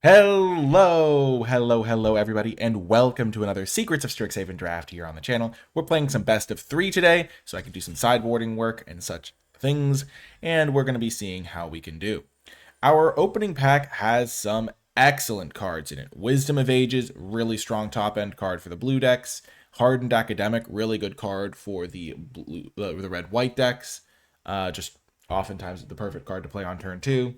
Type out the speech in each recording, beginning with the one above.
Hello, everybody, and welcome to another Secrets of Strixhaven Draft here on the channel. We're playing some best of 3 today, so I can do some sideboarding work and such things, and we're going to be seeing how we can do. Our opening pack has some excellent cards in it. Wisdom of Ages, really strong top-end card for the blue decks. Hardened Academic, really good card for the red-white decks. Just oftentimes the perfect card to play on turn 2.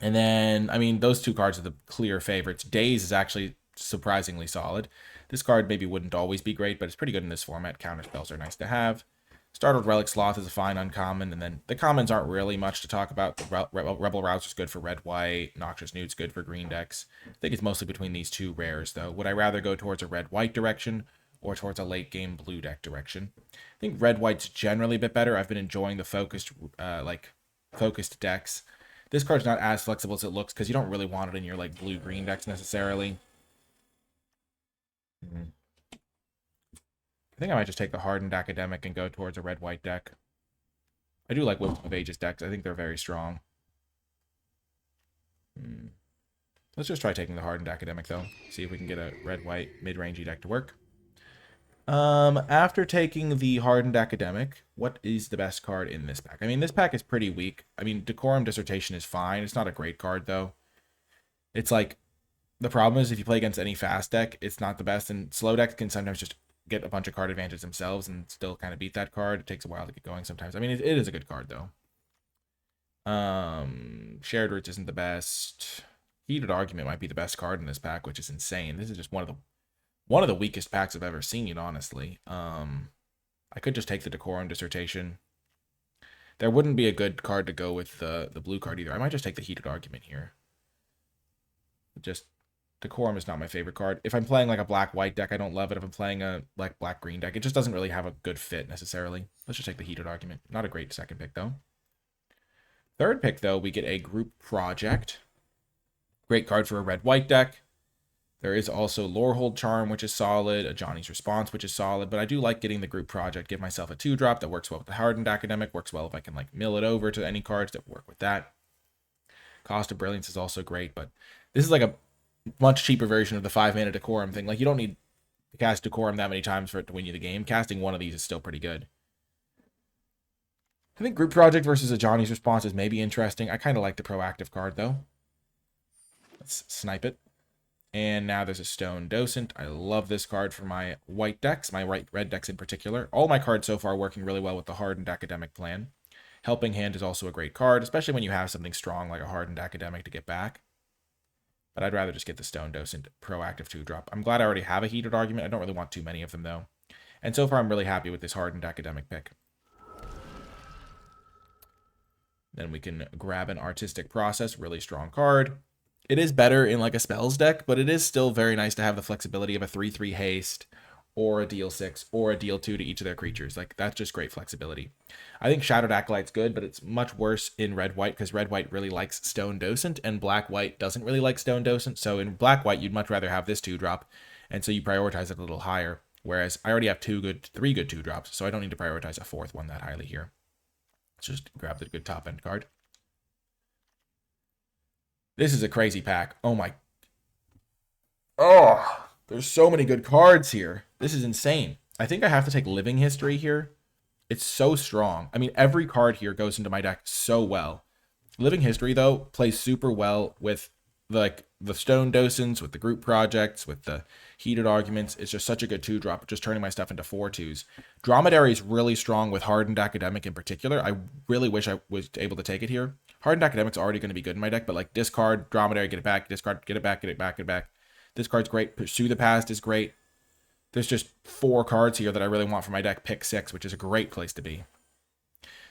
And then, I mean, those two cards are the clear favorites. Daze is actually surprisingly solid. This card maybe wouldn't always be great, but it's pretty good in this format. Counter spells are nice to have. Startled Relic Sloth is a fine uncommon, and then the commons aren't really much to talk about. The Rebel Rouser is good for red-white. Noxious Newt's good for green decks. I think it's mostly between these two rares, though. Would I rather go towards a red-white direction or towards a late-game blue deck direction? I think red-white's generally a bit better. I've been enjoying the focused decks. This card's not as flexible as it looks because you don't really want it in your like blue-green decks necessarily. I think I might just take the Hardened Academic and go towards a red-white deck. I do like Wisdom of Ages decks. I think they're very strong. Let's just try taking the Hardened Academic, though. See if we can get a red-white mid-rangey deck to work. After taking the Hardened Academic, what is the best card in this pack? I mean, this pack is pretty weak. I mean, Decorum Dissertation is fine. It's not a great card, though. It's like, the problem is if you play against any fast deck, it's not the best, and slow decks can sometimes just get a bunch of card advantage themselves and still kind of beat that card. It takes a while to get going sometimes. I mean, it is a good card, though. Shared Roots isn't the best. Heated Argument might be the best card in this pack, which is insane. This is just one of the weakest packs I've ever seen, honestly. I could just take the Decorum Dissertation. There wouldn't be a good card to go with the blue card either. I might just take the Heated Argument here. Just, Decorum is not my favorite card. If I'm playing like a black-white deck, I don't love it. If I'm playing a like black-green deck, it just doesn't really have a good fit necessarily. Let's just take the Heated Argument. Not a great second pick, though. Third pick, though, we get a Group Project. Great card for a red-white deck. There is also Lorehold Charm, which is solid, a Johnny's Response, which is solid, but I do like getting the Group Project. Give myself a 2-drop that works well with the Hardened Academic, works well if I can like mill it over to any cards that work with that. Cost of Brilliance is also great, but this is like a much cheaper version of the 5-mana Decorum thing. Like, you don't need to cast Decorum that many times for it to win you the game. Casting one of these is still pretty good. I think Group Project versus a Johnny's Response is maybe interesting. I kind of like the proactive card, though. Let's snipe it. And now there's a Stone Docent. I love this card for my white decks, my red decks in particular. All my cards so far working really well with the Hardened Academic plan. Helping Hand is also a great card, especially when you have something strong like a Hardened Academic to get back. But I'd rather just get the Stone Docent proactive 2-drop. I'm glad I already have a Heated Argument. I don't really want too many of them, though. And so far, I'm really happy with this Hardened Academic pick. Then we can grab an Artistic Process, really strong card. It is better in like a spells deck, but it is still very nice to have the flexibility of a 3/3 haste or a deal 6 or a deal 2 to each of their creatures. Like, that's just great flexibility. I think Shadowed Acolyte's good, but it's much worse in red-white because red-white really likes Stone Docent and black-white doesn't really like Stone Docent. So in black-white, you'd much rather have this 2-drop, and so you prioritize it a little higher. Whereas I already have 3 good 2-drops, so I don't need to prioritize a 4th one that highly here. Let's just grab the good top-end card. This is a crazy pack. Oh my. Oh, there's so many good cards here. This is insane. I think I have to take Living History here. It's so strong. I mean, every card here goes into my deck so well. Living History, though, plays super well with like the Stone Docents, with the Group Projects, with the Heated Arguments. It's just such a good 2-drop, just turning my stuff into 4/2s. Dromedary is really strong with Hardened Academic in particular. I really wish I was able to take it here. Hardened Academic's already going to be good in my deck, but like discard, Dromedary, get it back, discard, get it back, get it back, get it back. This card's great. Pursue the Past is great. There's just 4 cards here that I really want for my deck. Pick 6, which is a great place to be.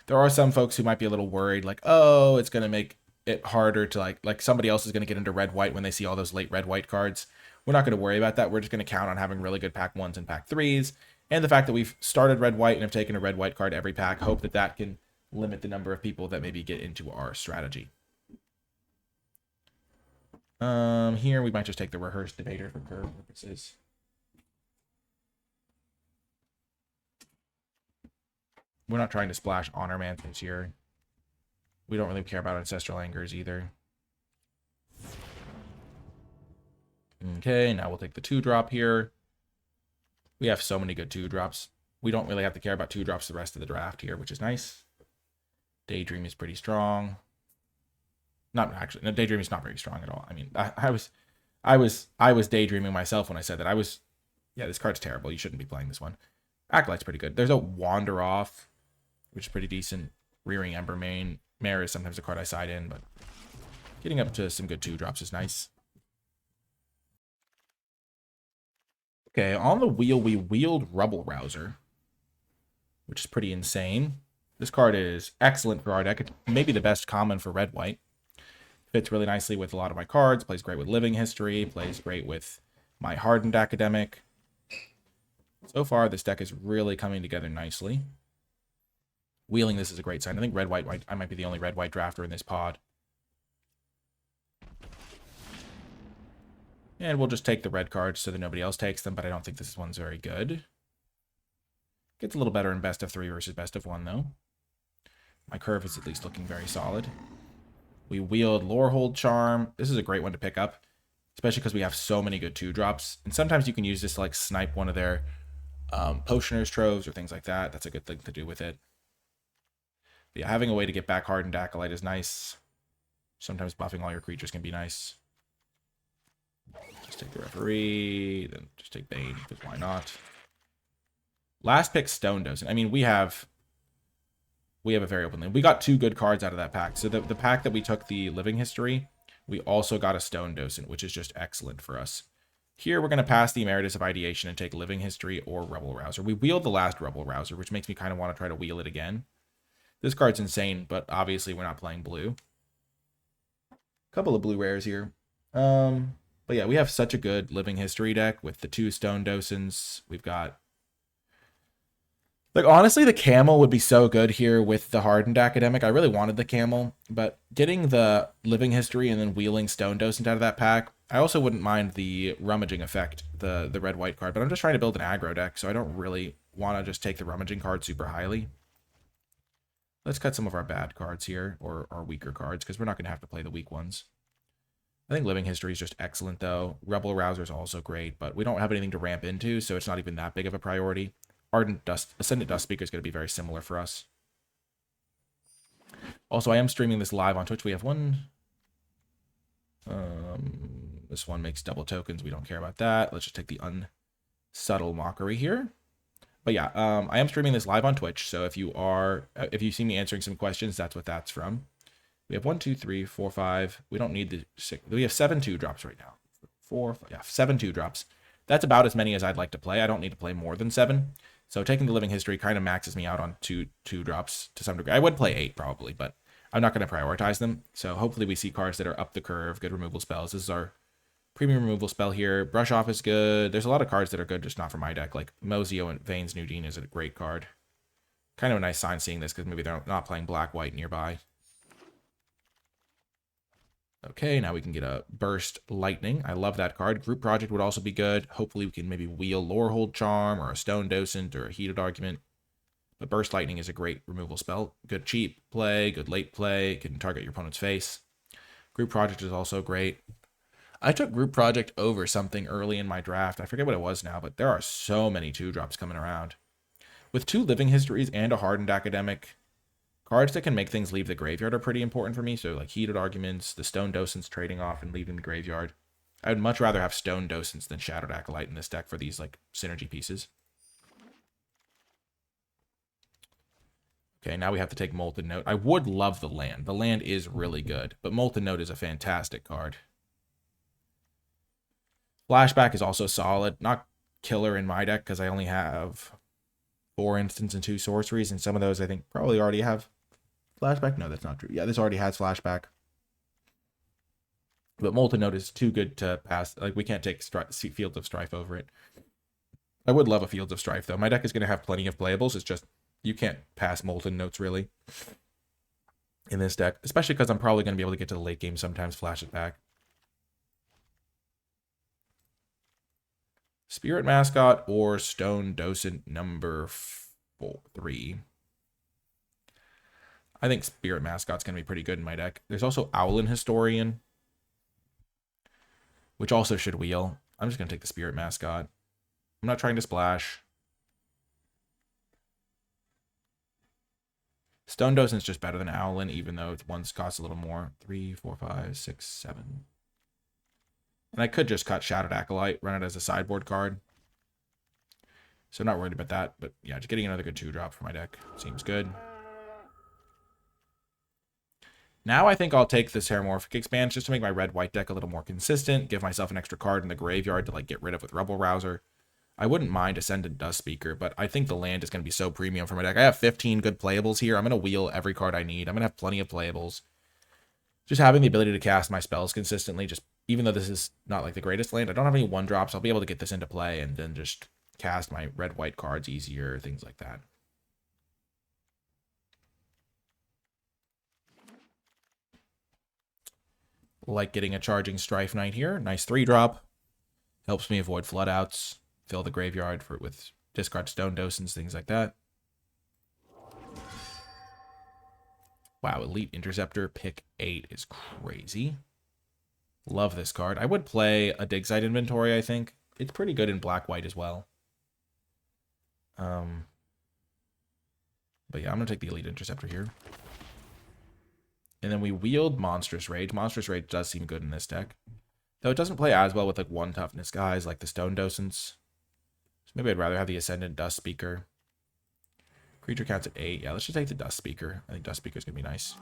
There are some folks who might be a little worried, like, oh, it's going to make it harder to like somebody else is going to get into red-white when they see all those late red-white cards. We're not going to worry about that. We're just going to count on having really good pack 1s and pack 3s. And the fact that we've started red-white and have taken a red-white card every pack, hope that that can limit the number of people that maybe get into our strategy. Here we might just take the Rehearsed Debater for curve purposes. We're not trying to splash Honor Mansions here. We don't really care about Ancestral Angers either. Okay, now we'll take the 2-drop here. We have so many good 2-drops. We don't really have to care about 2-drops the rest of the draft here, which is nice. Daydream is pretty strong. Not actually, no, Daydream is not very strong at all. I mean, I was daydreaming myself when I said that. Yeah, this card's terrible. You shouldn't be playing this one. Acolyte's pretty good. There's a Wander Off, which is pretty decent. Rearing Embermane. Mare is sometimes a card I side in, but getting up to some good 2-drops is nice. Okay, on the wheel, we wheeled Rubble Rouser, which is pretty insane. This card is excellent for our deck. It's maybe the best common for red-white. Fits really nicely with a lot of my cards. Plays great with Living History. Plays great with my Hardened Academic. So far, this deck is really coming together nicely. Wheeling this is a great sign. I think red-white, I might be the only red-white drafter in this pod. And we'll just take the red cards so that nobody else takes them, but I don't think this one's very good. Gets a little better in best of 3 versus best of 1, though. My curve is at least looking very solid. We wield Lorehold Charm. This is a great one to pick up, especially because we have so many good 2-drops. And sometimes you can use this to like snipe one of their Potioner's Troves or things like that. That's a good thing to do with it. But yeah, having a way to get back Hardened Acolyte is nice. Sometimes buffing all your creatures can be nice. Just take the Referee, then just take Bane, because why not? Last pick, Stone Docent. I mean, we have a very open lane. We got 2 good cards out of that pack. So the pack that we took the Living History, we also got a Stone Docent, which is just excellent for us. Here, we're going to pass the Emeritus of Ideation and take Living History or Rubble Rouser. We wheeled the last Rubble Rouser, which makes me kind of want to try to wheel it again. This card's insane, but obviously we're not playing blue. A couple of blue rares here. But yeah, we have such a good Living History deck with the 2 Stone Docents. We've got... Like, honestly, the Camel would be so good here with the Hardened Academic. I really wanted the Camel, but getting the Living History and then wheeling Stone Docent out of that pack, I also wouldn't mind the Rummaging effect, the red-white card, but I'm just trying to build an aggro deck, so I don't really want to just take the Rummaging card super highly. Let's cut some of our bad cards here, or our weaker cards, because we're not going to have to play the weak ones. I think Living History is just excellent, though. Rubble Rouser is also great, but we don't have anything to ramp into, so it's not even that big of a priority. Ascendant Dust Speaker is going to be very similar for us. Also, I am streaming this live on Twitch. We have one. This one makes double tokens. We don't care about that. Let's just take the Unsubtle Mockery here. But yeah, I am streaming this live on Twitch. So if you see me answering some questions, that's what that's from. We have 1, 2, 3, 4, 5. We don't need the 6. We have 7 2-drops right now. 7 2-drops. That's about as many as I'd like to play. I don't need to play more than 7. So taking the Living History kind of maxes me out on 2 2-drops to some degree. I would play 8 probably, but I'm not going to prioritize them. So hopefully we see cards that are up the curve, good removal spells. This is our premium removal spell here. Brush Off is good. There's a lot of cards that are good, just not for my deck. Like Mozio and Vane's Nudine is a great card. Kind of a nice sign seeing this because maybe they're not playing black-white nearby. Okay, now we can get a Burst Lightning. I love that card. Group Project would also be good. Hopefully we can maybe wheel Lorehold Charm or a Stone Docent or a Heated Argument. But Burst Lightning is a great removal spell. Good cheap play, good late play. Can target your opponent's face. Group Project is also great. I took Group Project over something early in my draft. I forget what it was now, but there are so many 2-drops coming around. With 2 Living Histories and a Hardened Academic, cards that can make things leave the graveyard are pretty important for me. So like Heated Arguments, the Stone Docents trading off and leaving the graveyard. I would much rather have Stone Docents than Shadowed Acolyte in this deck for these like synergy pieces. Okay, now we have to take Molten Note. I would love the land. The land is really good, but Molten Note is a fantastic card. Flashback is also solid. Not killer in my deck because I only have 4 instants and 2 sorceries, and some of those I think probably already have Flashback. No, that's not true. Yeah, this already has Flashback. But Molten Note is too good to pass. Like, we can't take Fields of Strife over it. I would love a Fields of Strife, though. My deck is going to have plenty of playables. It's just, you can't pass Molten Notes, really, in this deck. Especially because I'm probably going to be able to get to the late game sometimes, flash it back. Spirit Mascot or Stone Docent number 3. I think Spirit Mascot's going to be pretty good in my deck. There's also Owlin Historian. which also should wheel. I'm just going to take the Spirit Mascot. I'm not trying to splash. Stone Docent's just better than Owlin, even though one's costs a little more. 3, 4, 5, 6, 7. And I could just cut Shattered Acolyte, run it as a sideboard card. So I'm not worried about that. But yeah, just getting another good 2-drop for my deck seems good. Now I think I'll take the Terramorphic Expanse just to make my red-white deck a little more consistent, give myself an extra card in the graveyard to like get rid of with Rebel Rouser. I wouldn't mind Ascendant Dust Speaker, but I think the land is going to be so premium for my deck. I have 15 good playables here. I'm going to wheel every card I need. I'm going to have plenty of playables. Just having the ability to cast my spells consistently, just even though this is not like the greatest land, I don't have any 1-drops. I'll be able to get this into play and then just cast my red-white cards easier, things like that. Like getting a Charging Strife Knight here. Nice 3-drop. Helps me avoid floodouts. Fill the graveyard with discard Stone Docents, things like that. Wow, Elite Interceptor, pick 8 is crazy. Love this card. I would play a Dig Site Inventory, I think. It's pretty good in black-white as well. But yeah, I'm going to take the Elite Interceptor here. And then we wield Monstrous Rage. Monstrous Rage does seem good in this deck. Though it doesn't play as well with like 1 toughness guys like the Stone Docents. So maybe I'd rather have the Ascendant Dust Speaker. Creature counts at 8. Yeah, let's just take the Dust Speaker. I think Dust Speaker's going to be nice.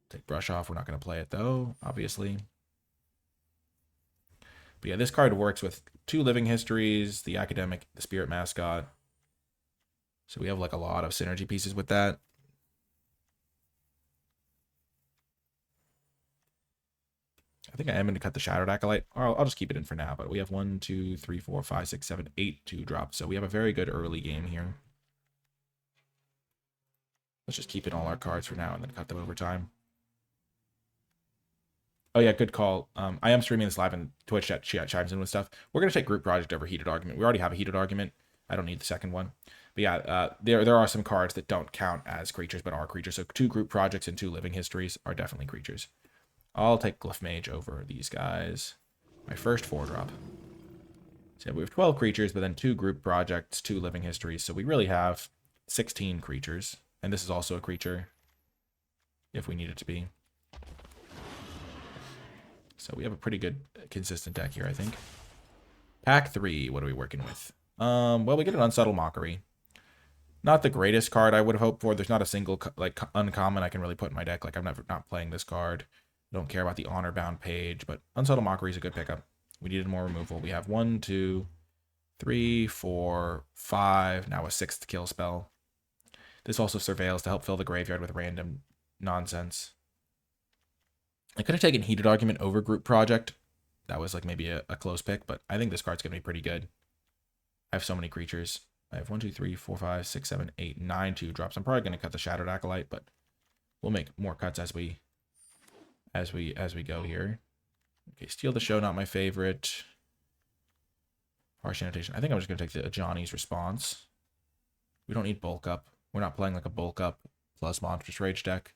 Take Brush Off. We're not going to play it though, obviously. But yeah, this card works with 2 Living Histories, the Academic, the Spirit Mascot. So we have like a lot of synergy pieces with that. I think I am going to cut the Shattered Acolyte. Or I'll just keep it in for now. But we have 1, 2, 3, 4, 5, 6, 7, 8 2-drops. So we have a very good early game here. Let's just keep in all our cards for now and then cut them over time. Oh yeah, good call. I am streaming this live and Twitch chat chimes in with stuff. We're going to take Group Project over Heated Argument. We already have a Heated Argument. I don't need the second one. But yeah, there are some cards that don't count as creatures but are creatures. So 2 Group Projects and 2 Living Histories are definitely creatures. I'll take Glyph Mage over these guys. My first 4-drop. So we have 12 creatures, but then 2 Group Projects, 2 Living Histories. So we really have 16 creatures. And this is also a creature, if we need it to be. So we have a pretty good, consistent deck here, I think. Pack 3, what are we working with? Well, we get an Unsubtle Mockery. Not the greatest card I would have hoped for. There's not a single like uncommon I can really put in my deck. Like I'm not playing this card. Don't care about the Honor Bound page, but Unsubtle Mockery is a good pickup. We needed more removal. We have 1, 2, 3, 4, 5. Now a 6th kill spell. This also surveils to help fill the graveyard with random nonsense. I could have taken Heated Argument over Group Project. That was like maybe a close pick, but I think this card's going to be pretty good. I have so many creatures. I have 1, 2, 3, 4, 5, 6, 7, 8, 9 2-drops. I'm probably going to cut the Shattered Acolyte, but we'll make more cuts as we go here. Okay, Steal the Show, not my favorite. Harsh Annotation. I think I'm just going to take the Ajani's Response. We don't need Bulk Up. We're not playing like a Bulk Up plus Monstrous Rage deck.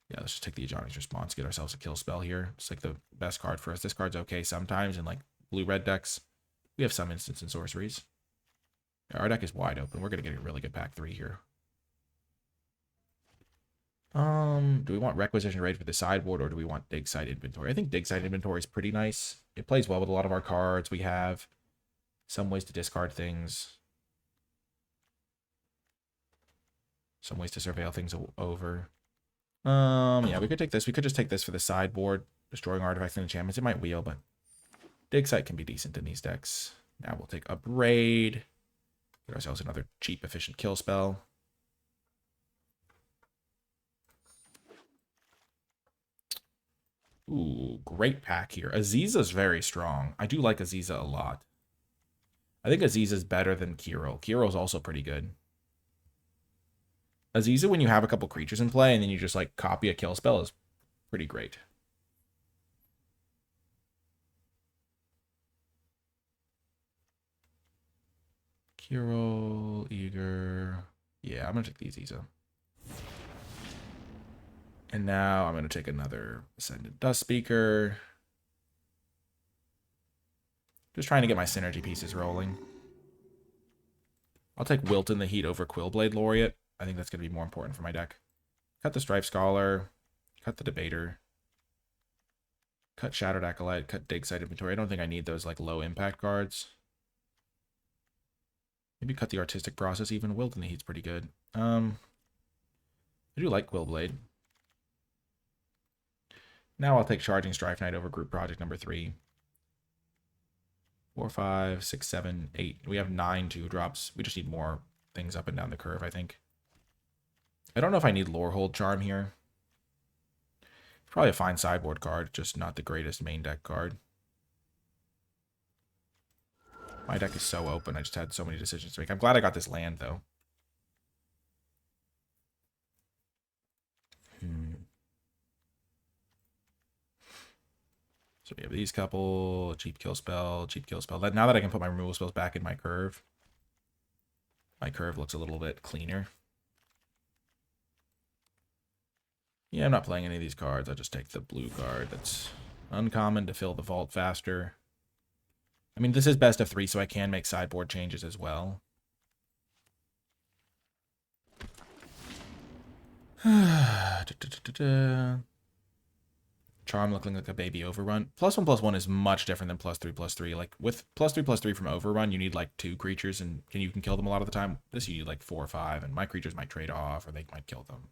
Yeah, let's just take the Ajani's Response, get ourselves a kill spell here. It's like the best card for us. This card's okay sometimes in like blue-red decks. We have some instants and sorceries. Yeah, our deck is wide open. We're going to get a really good pack 3 here. Do we want Requisition Rage for the sideboard or do we want Dig Site Inventory? I think Dig Site Inventory is pretty nice. It plays well with a lot of our cards. We have some ways to discard things. Some ways to surveil things over. Yeah, we could take this. We could just take this for the sideboard. Destroying artifacts and enchantments. It might wheel, but Dig Site can be decent in these decks. Now we'll take Upbraid. Get ourselves another cheap, efficient kill spell. Ooh, great pack here. Aziza's very strong. I do like Aziza a lot. I think Aziza's better than Kiro. Kiro's also pretty good. Aziza, when you have a couple creatures in play and then you just like copy a kill spell, is pretty great. Kiro, Eager. Yeah, I'm gonna take the Aziza. And now I'm going to take another Ascendant Dust Speaker. Just trying to get my synergy pieces rolling. I'll take Wilt in the Heat over Quillblade Laureate. I think that's going to be more important for my deck. Cut the Strife Scholar. Cut the Debater. Cut Shattered Acolyte. Cut Dig Site Inventory. I don't think I need those like low impact cards. Maybe cut the Artistic Process even. Wilt in the Heat's pretty good. I do like Quillblade. Now I'll take Charging Strife Knight over Group Project number 3. 4, 5, 6, 7, 8. We have 9 2-drops. We just need more things up and down the curve, I think. I don't know if I need Lorehold Charm here. Probably a fine sideboard card, just not the greatest main deck card. My deck is so open. I just had so many decisions to make. I'm glad I got this land, though. So we have these couple, cheap kill spell, cheap kill spell. Now that I can put my removal spells back in my curve looks a little bit cleaner. Yeah, I'm not playing any of these cards. I'll just take the blue card. That's uncommon to fill the vault faster. I mean, this is best of 3, so I can make sideboard changes as well. Charm looking like a baby overrun. +1/+1 is much different than +3/+3. Like with +3/+3 from overrun, you need like 2 creatures and you can kill them a lot of the time. This you need like 4 or 5, and my creatures might trade off or they might kill them.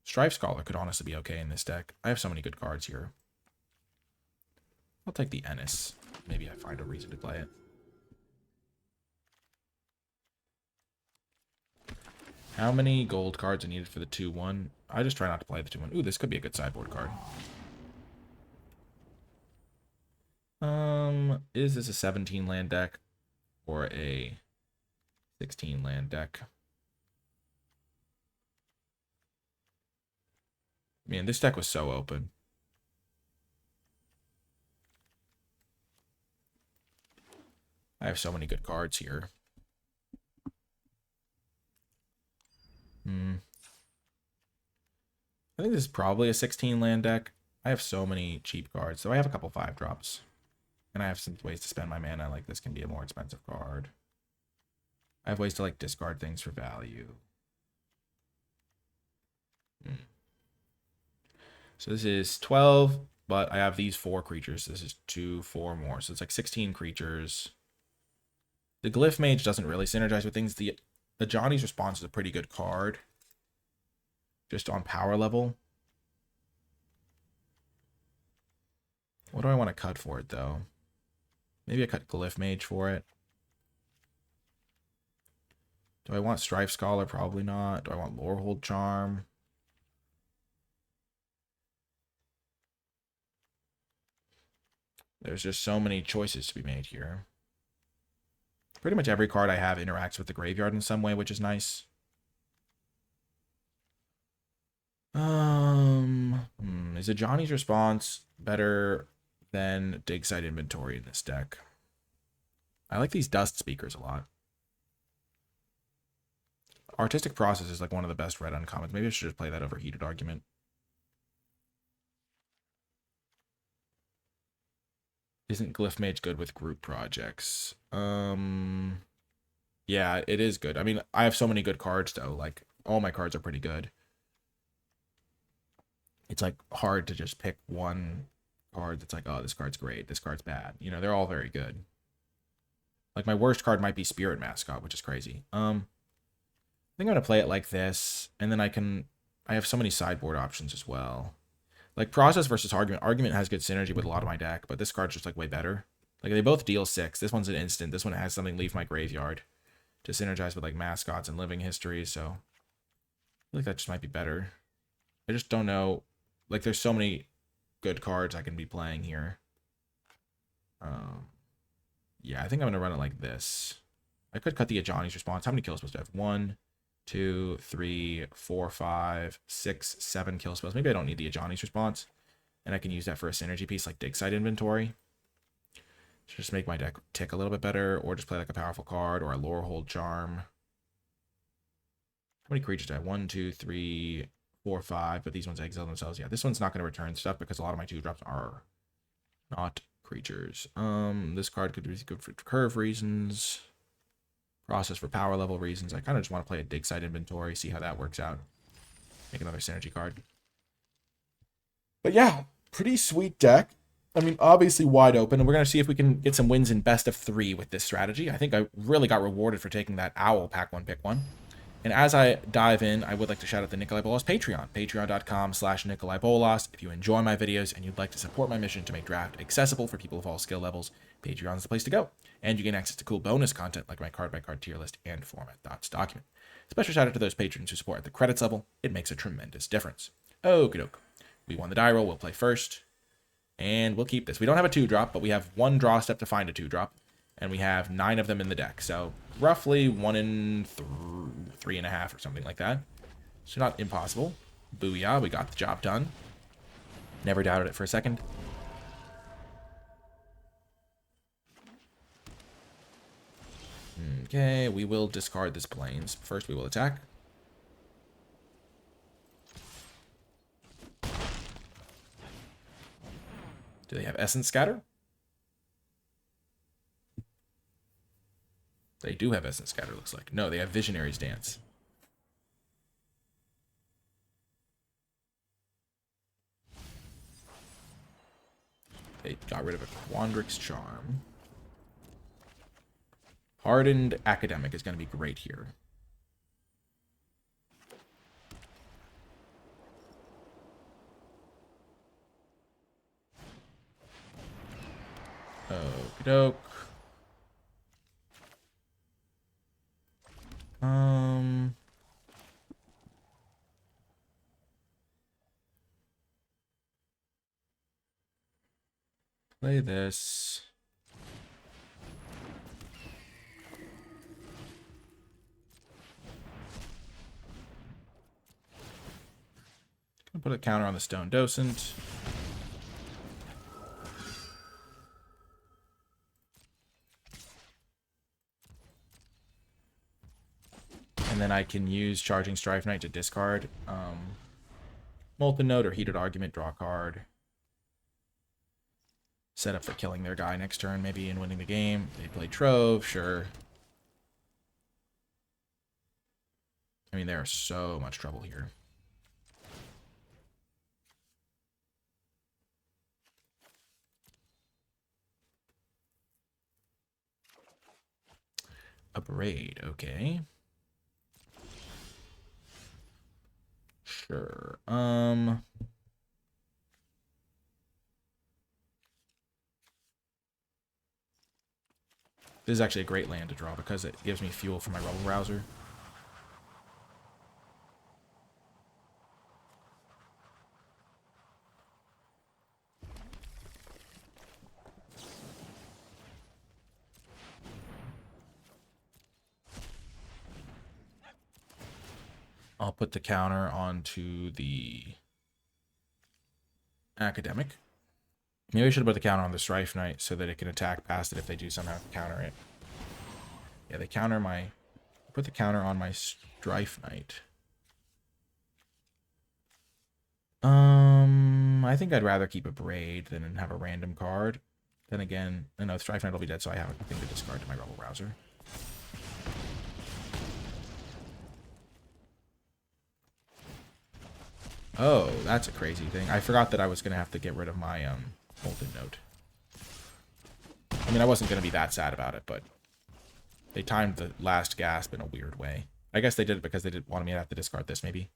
Strife Scholar could honestly be okay in this deck. I have so many good cards here. I'll take the Ennis. Maybe I find a reason to play it. How many gold cards are needed for the 2/1? I just try not to play the 2/1. Ooh, this could be a good sideboard card. Is this a 17 land deck or a 16 land deck? Man, this deck was so open. I have so many good cards here. I think this is probably a 16 land deck. I have so many cheap cards. So I have a couple 5-drops. And I have some ways to spend my mana. Like this can be a more expensive card. I have ways to like discard things for value. So this is 12, but I have these 4 creatures. This is 2, 4 more. So it's like 16 creatures. The Glyph Mage doesn't really synergize with things. The Johnny's Response is a pretty good card. Just on power level. What do I want to cut for it, though? Maybe I cut Glyph Mage for it. Do I want Strife Scholar? Probably not. Do I want Lorehold Charm? There's just so many choices to be made here. Pretty much every card I have interacts with the graveyard in some way, which is nice. Is a Johnny's Response better than Dig Site Inventory in this deck? I like these Dust Speakers a lot. Artistic Process is like one of the best red uncommons. Maybe I should just play that over Heated Argument. Isn't Glyph Mage good with group projects? Yeah, it is good. I mean, I have so many good cards, though. Like, all my cards are pretty good. It's, like, hard to just pick one card that's like, oh, this card's great, this card's bad. You know, they're all very good. Like, my worst card might be Spirit Mascot, which is crazy. I think I'm going to play it like this, and then I have so many sideboard options as well. Like, Process versus Argument. Argument has good synergy with a lot of my deck, but this card's just, like, way better. Like, they both deal 6. This one's an instant. This one has something leave my graveyard to synergize with, like, Mascots and Living History, so I feel like that just might be better. I just don't know. Like, there's so many good cards I can be playing here. Yeah, I think I'm going to run it like this. I could cut the Johnny's Response. How many kill spells do I have? 1, 2, 3, 4, 5, 6, 7 kill spells. Maybe I don't need the Johnny's Response. And I can use that for a synergy piece like Dig Site Inventory. To just make my deck tick a little bit better. Or just play like a powerful card or a Lorehold Charm. How many creatures do I have? 1, 2, 3, 4, 5. But these ones exile themselves. Yeah, this one's not going to return stuff because a lot of my 2-drops are not creatures. This card could be good for curve reasons. Process for power level reasons. I kind of just want to play a dig site inventory, see how that works out. Make another synergy card. But yeah, pretty sweet deck. I mean, obviously wide open, and we're going to see if we can get some wins in best of 3 with this strategy. I think I really got rewarded for taking that Owl Pack 1 Pick 1. And as I dive in, I would like to shout out the NicolaiBolas Patreon, patreon.com/NicolaiBolas. If you enjoy my videos and you'd like to support my mission to make draft accessible for people of all skill levels, Patreon is the place to go. And you gain access to cool bonus content like my card-by-card tier list and format thoughts document. Special shout out to those patrons who support at the credits level. It makes a tremendous difference. Okie doke. We won the die roll. We'll play first. And we'll keep this. We don't have a 2-drop, but we have 1 draw step to find a 2-drop. And we have 9 of them in the deck. So roughly 1 in 3.5 or something like that. So not impossible. Booyah, we got the job done. Never doubted it for a second. Okay, we will discard this Plains. First we will attack. Do they have Essence Scatter? They do have Essence Scatter, looks like. No, they have Visionary's Dance. They got rid of a Quandrix Charm. Hardened Academic is going to be great here. Okie doke. Play this. Gonna put a counter on the Stone Docent. And then I can use Charging Strife Knight to discard Molten Note or Heated Argument, draw a card. Set up for killing their guy next turn, maybe, and winning the game. They play Trove, sure. I mean, there is so much trouble here. A Braid, okay. Sure. This is actually a great land to draw because it gives me fuel for my Rebel Rouser. I'll put the counter onto the Academic. Maybe I should have put the counter on the Strife Knight so that it can attack past it if they do somehow counter it. Yeah, they counter my... Put the counter on my Strife Knight. I think I'd rather keep a Braid than have a random card. Then again, I know Strife Knight will be dead, so I have a thing to discard to my Rebel Rouser. Oh, that's a crazy thing. I forgot that I was going to have to get rid of my Molten Note. I mean, I wasn't going to be that sad about it, but they timed the last gasp in a weird way. I guess they did it because they didn't want me to have to discard this, maybe.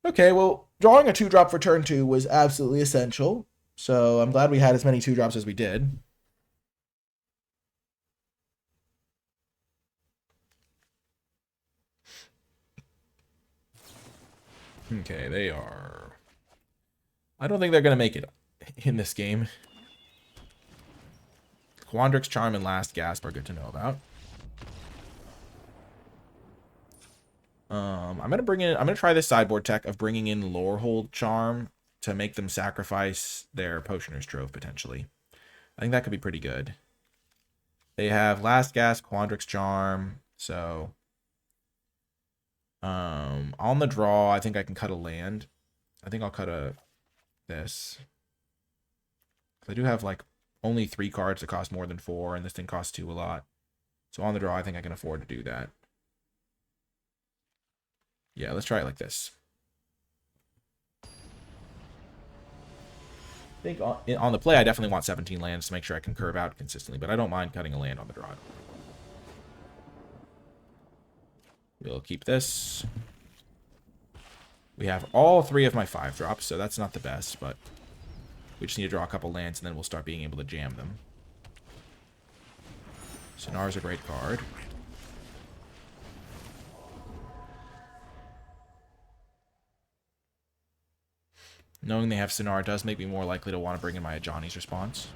Okay, well, drawing a 2-drop for turn 2 was absolutely essential. So I'm glad we had as many 2-drops as we did. Okay, they are... I don't think they're going to make it in this game. Quandrix Charm and Last Gasp are good to know about. I'm gonna try this sideboard tech of bringing in Lorehold Charm to make them sacrifice their Potioner's Trove potentially. I think that could be pretty good. They have Last Gasp, Quandrix Charm, so On the draw, I think I can cut a land. I think I'll cut this. I do have like only 3 cards that cost more than 4, and this thing costs 2 a lot. So on the draw, I think I can afford to do that. Yeah, let's try it like this. I think on the play, I definitely want 17 lands to make sure I can curve out consistently, but I don't mind cutting a land on the draw. We'll keep this. We have all 3 of my 5-drops, so that's not the best, but we just need to draw a couple lands, and then we'll start being able to jam them. Sonar's a great card. Knowing they have Sonar does make me more likely to want to bring in my Ajani's Response.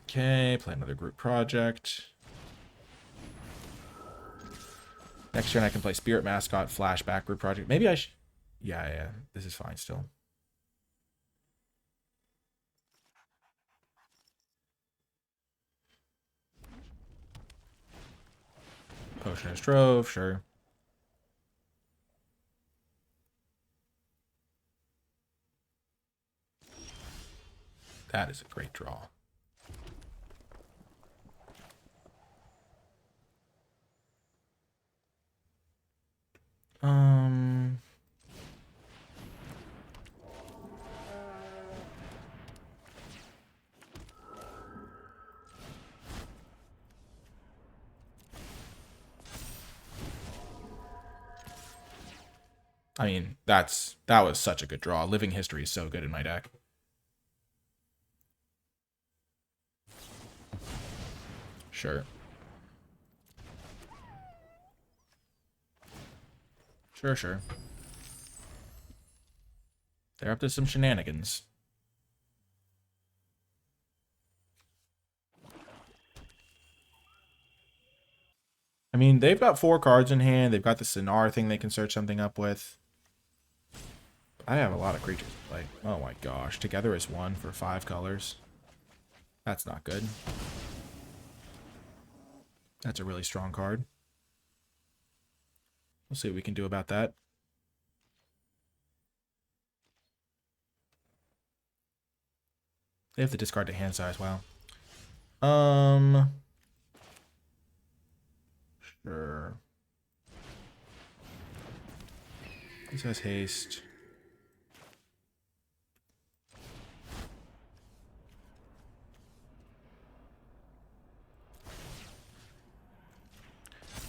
Okay, play another group project. Next turn I can play Spirit Mascot, Flashback, group project. Maybe I should... Yeah, this is fine still. Potioner's Trove, sure. That is a great draw. I mean, that was such a good draw. Living History is so good in my deck. Sure. Sure. They're up to some shenanigans. I mean, they've got 4 cards in hand. They've got the Sonar thing they can search something up with. I have a lot of creatures to play. Oh my gosh. Together as 1 for 5 colors. That's not good. That's a really strong card. We'll see what we can do about that. They have to discard to hand size. Wow. Sure. This has haste.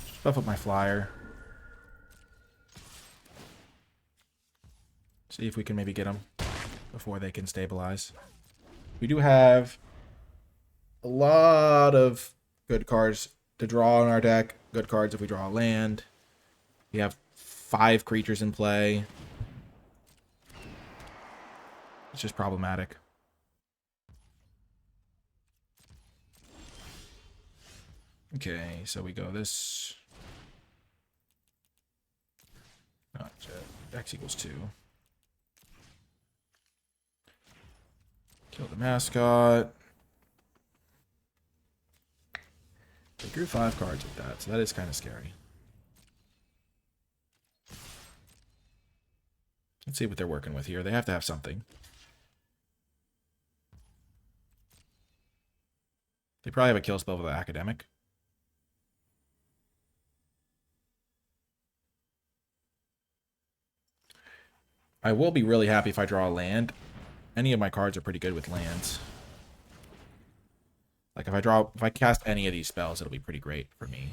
Just buff up my flyer. See if we can maybe get them before they can stabilize. We do have a lot of good cards to draw in our deck. Good cards if we draw a land. We have 5 creatures in play. It's just problematic. Okay, so we go this. Not X equals 2. Kill the mascot. They drew 5 cards with that, so that is kind of scary. Let's see what they're working with here. They have to have something. They probably have a kill spell with the Academic. I will be really happy if I draw a land. Any of my cards are pretty good with lands. Like if I cast any of these spells, it'll be pretty great for me.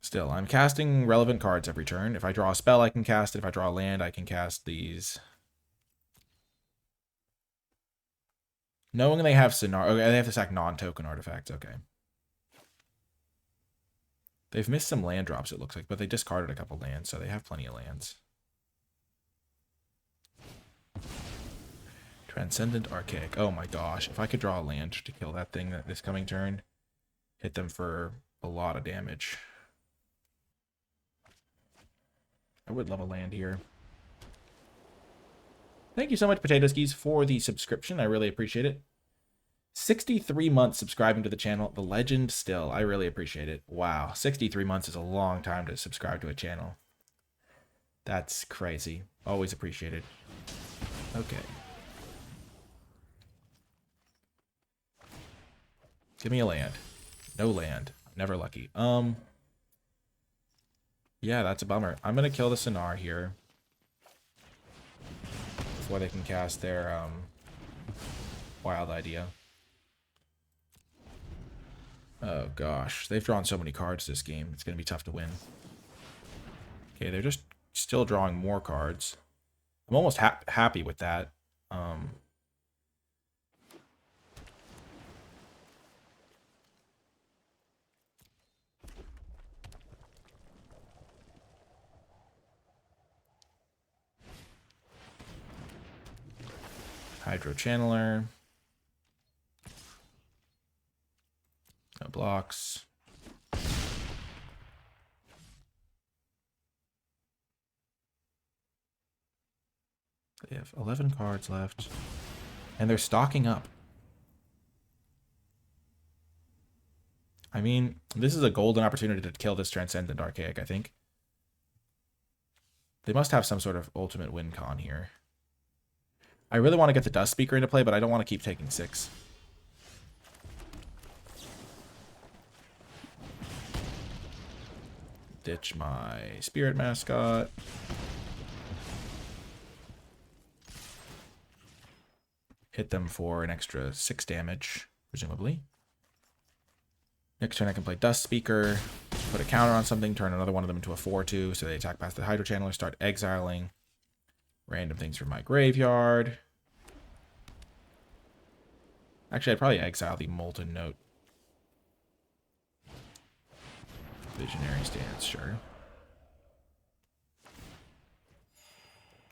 Still, I'm casting relevant cards every turn. If I draw a spell, I can cast it. If I draw a land, I can cast these. Knowing they have Sonar... Okay, they have to sack non-token artifacts. Okay. They've missed some land drops, it looks like, but they discarded a couple lands, so they have plenty of lands. Transcendent Archaic. Oh my gosh. If I could draw a land to kill that thing this coming turn, hit them for a lot of damage. I would love a land here. Thank you so much, Potato Skis, for the subscription. I really appreciate it. 63 months subscribing to the channel. The legend still. I really appreciate it. Wow. 63 months is a long time to subscribe to a channel. That's crazy. Always appreciated. Okay. Give me a land. No land. Never lucky. Yeah, that's a bummer. I'm going to kill the Sonar here before they can cast their wild idea. Oh gosh, they've drawn so many cards this game. It's going to be tough to win. Okay, they're just still drawing more cards. I'm almost happy with that. Hydro Channeler. No blocks. They have 11 cards left. And they're stocking up. I mean, this is a golden opportunity to kill this Transcendent Archaic, I think. They must have some sort of ultimate win con here. I really want to get the Dust Speaker into play, but I don't want to keep taking 6. Ditch my Spirit Mascot. Hit them for an extra 6 damage, presumably. Next turn I can play Dust Speaker, put a counter on something, turn another one of them into a 4/2, so they attack past the Hydro Channeler, start exiling random things from my graveyard. Actually, I'd probably exile the Molten Note. Visionary Stance, sure.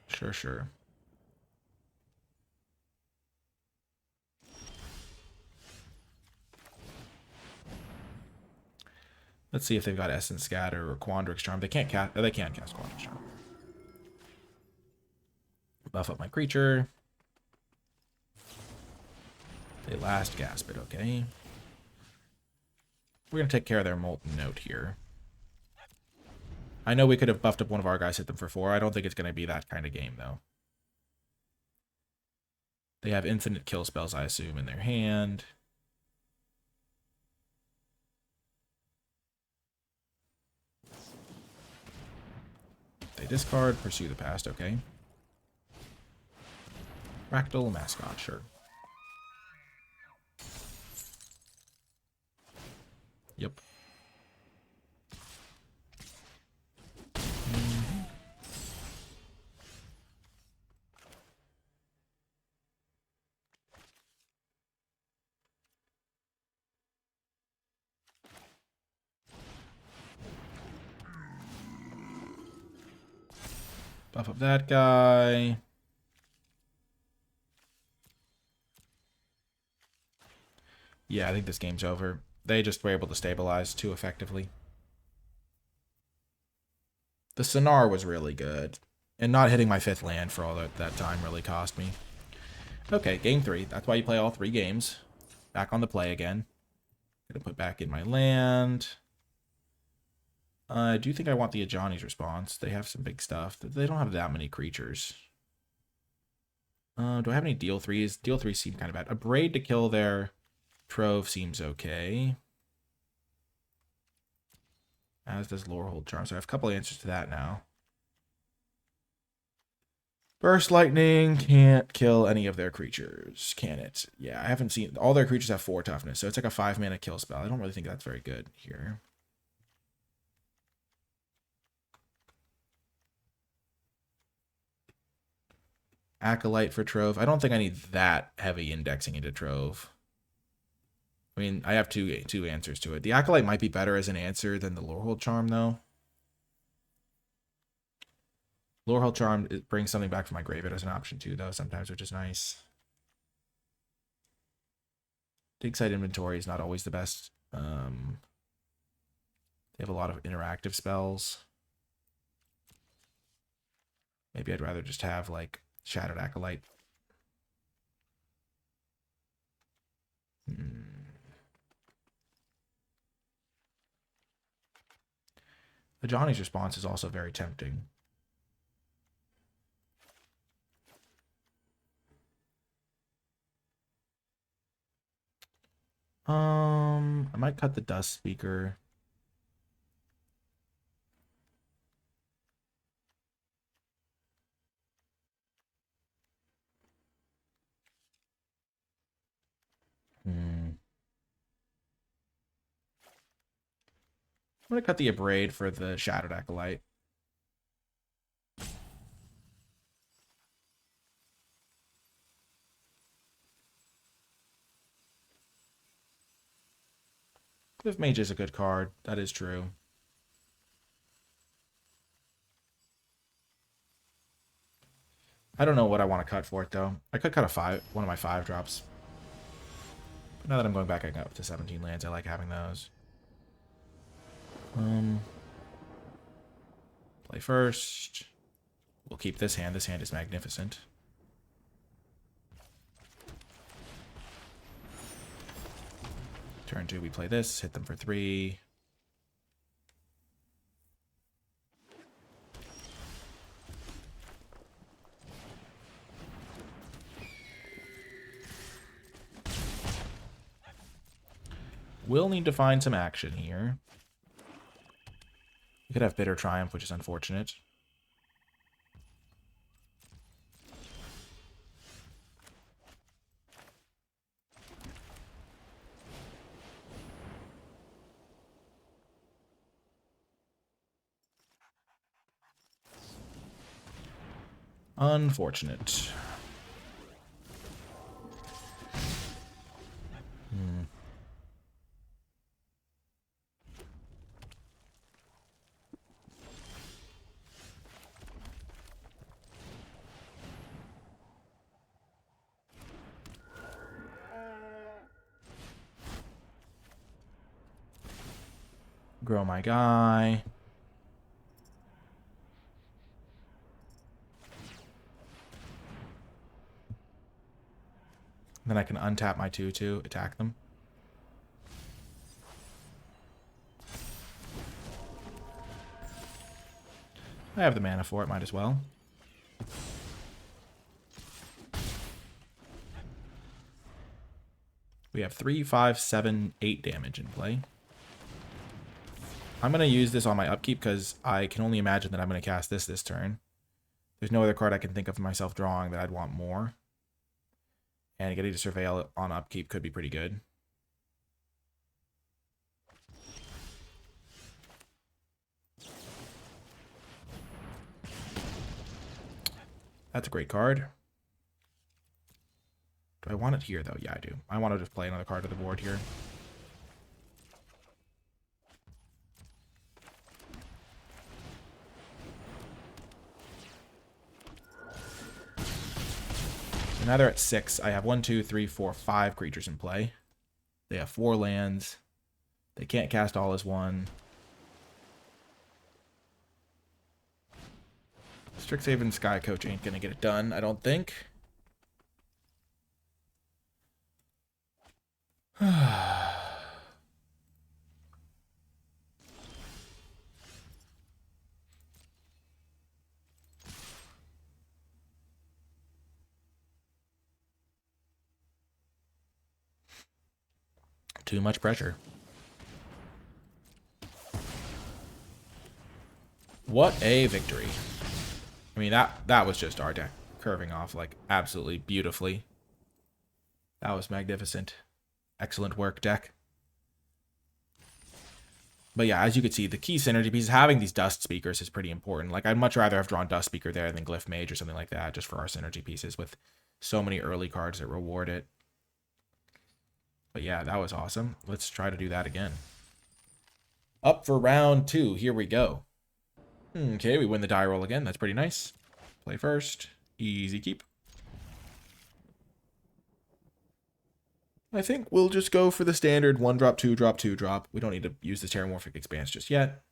Sure. Let's see if they've got Essence Scatter or Quandrix Charm. They can't cast. They can cast Quandrix Charm. Buff up my creature. They last gasp it. Okay. We're gonna take care of their Molten Note here. I know we could have buffed up one of our guys, hit them for 4. I don't think it's gonna be that kind of game though. They have infinite kill spells, I assume, in their hand. They discard, pursue the past, okay. Fractal Mascot, sure. Yep. Buff up that guy. Yeah, I think this game's over. They just were able to stabilize too effectively. The Sonar was really good. And not hitting my 5th land for all that time really cost me. Okay, game 3. That's why you play all 3 games. Back on the play again. Gonna put back in my land. I do think I want the Ajani's Response. They have some big stuff. They don't have that many creatures. Do I have any deal 3s? Deal 3s seem kind of bad. A Braid to kill their Trove seems okay. As does Lorehold Charm. So I have a couple answers to that now. Burst Lightning can't kill any of their creatures, can it? Yeah, I haven't seen... All their creatures have 4 toughness, so it's like a 5-mana kill spell. I don't really think that's very good here. Acolyte for Trove. I don't think I need that heavy indexing into Trove. I mean, I have two answers to it. The Acolyte might be better as an answer than the Lorehold Charm, though. Lorehold Charm, it brings something back from my graveyard as an option, too, though, sometimes, which is nice. Dig Site Inventory is not always the best. They have a lot of interactive spells. Maybe I'd rather just have, like, Shattered Acolyte. The Johnny's response is also very tempting. I might cut the Dust Speaker. I'm gonna cut the Abrade for the Shattered Acolyte. Cliff Mage is a good card. That is true. I don't know what I want to cut for it, though. I could cut one of my 5-drops. But now that I'm going back, I got up to 17 lands. I like having those. Play first. We'll keep this hand. This hand is magnificent. Turn 2, we play this. Hit them for 3. We'll need to find some action here. We could have Bitter Triumph, which is unfortunate. Unfortunate. Grow my guy. Then I can untap my 2/2, attack them. I have the mana for it, might as well. We have 3, 5, 7, 8 damage in play. I'm going to use this on my upkeep because I can only imagine that I'm going to cast this turn. There's no other card I can think of myself drawing that I'd want more. And getting to Surveil on upkeep could be pretty good. That's a great card. Do I want it here, though? Yeah, I do. I want to just play another card to the board here. So now they're at 6. I have 1, 2, 3, 4, 5 creatures in play. They have 4 lands. They can't cast all as one. Strixhaven Sky Coach ain't gonna get it done, I don't think. Too much pressure. What a victory. I mean, that was just our deck curving off, like, absolutely beautifully. That was magnificent. Excellent work, deck. But yeah, as you can see, the key synergy pieces, having these Dust Speakers is pretty important. Like, I'd much rather have drawn Dust Speaker there than Glyph Mage or something like that, just for our synergy pieces with so many early cards that reward it. But yeah, that was awesome. Let's try to do that again. Up for round 2. Here we go. Okay, we win the die roll again. That's pretty nice. Play first. Easy keep. I think we'll just go for the standard 1-drop, 2-drop, 2-drop. We don't need to use the Terramorphic Expanse just yet.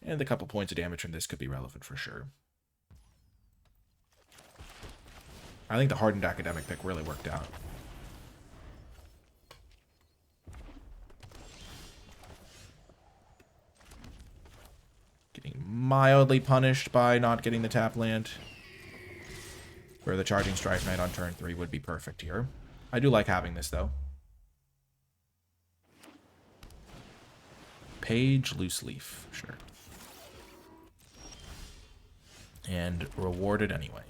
And a couple points of damage from this could be relevant for sure. I think the hardened academic pick really worked out. Getting mildly punished by not getting the tap land. Where the Charging Strike Knight on turn 3 would be perfect here. I do like having this, though. Page Loose Leaf, sure. And rewarded anyway.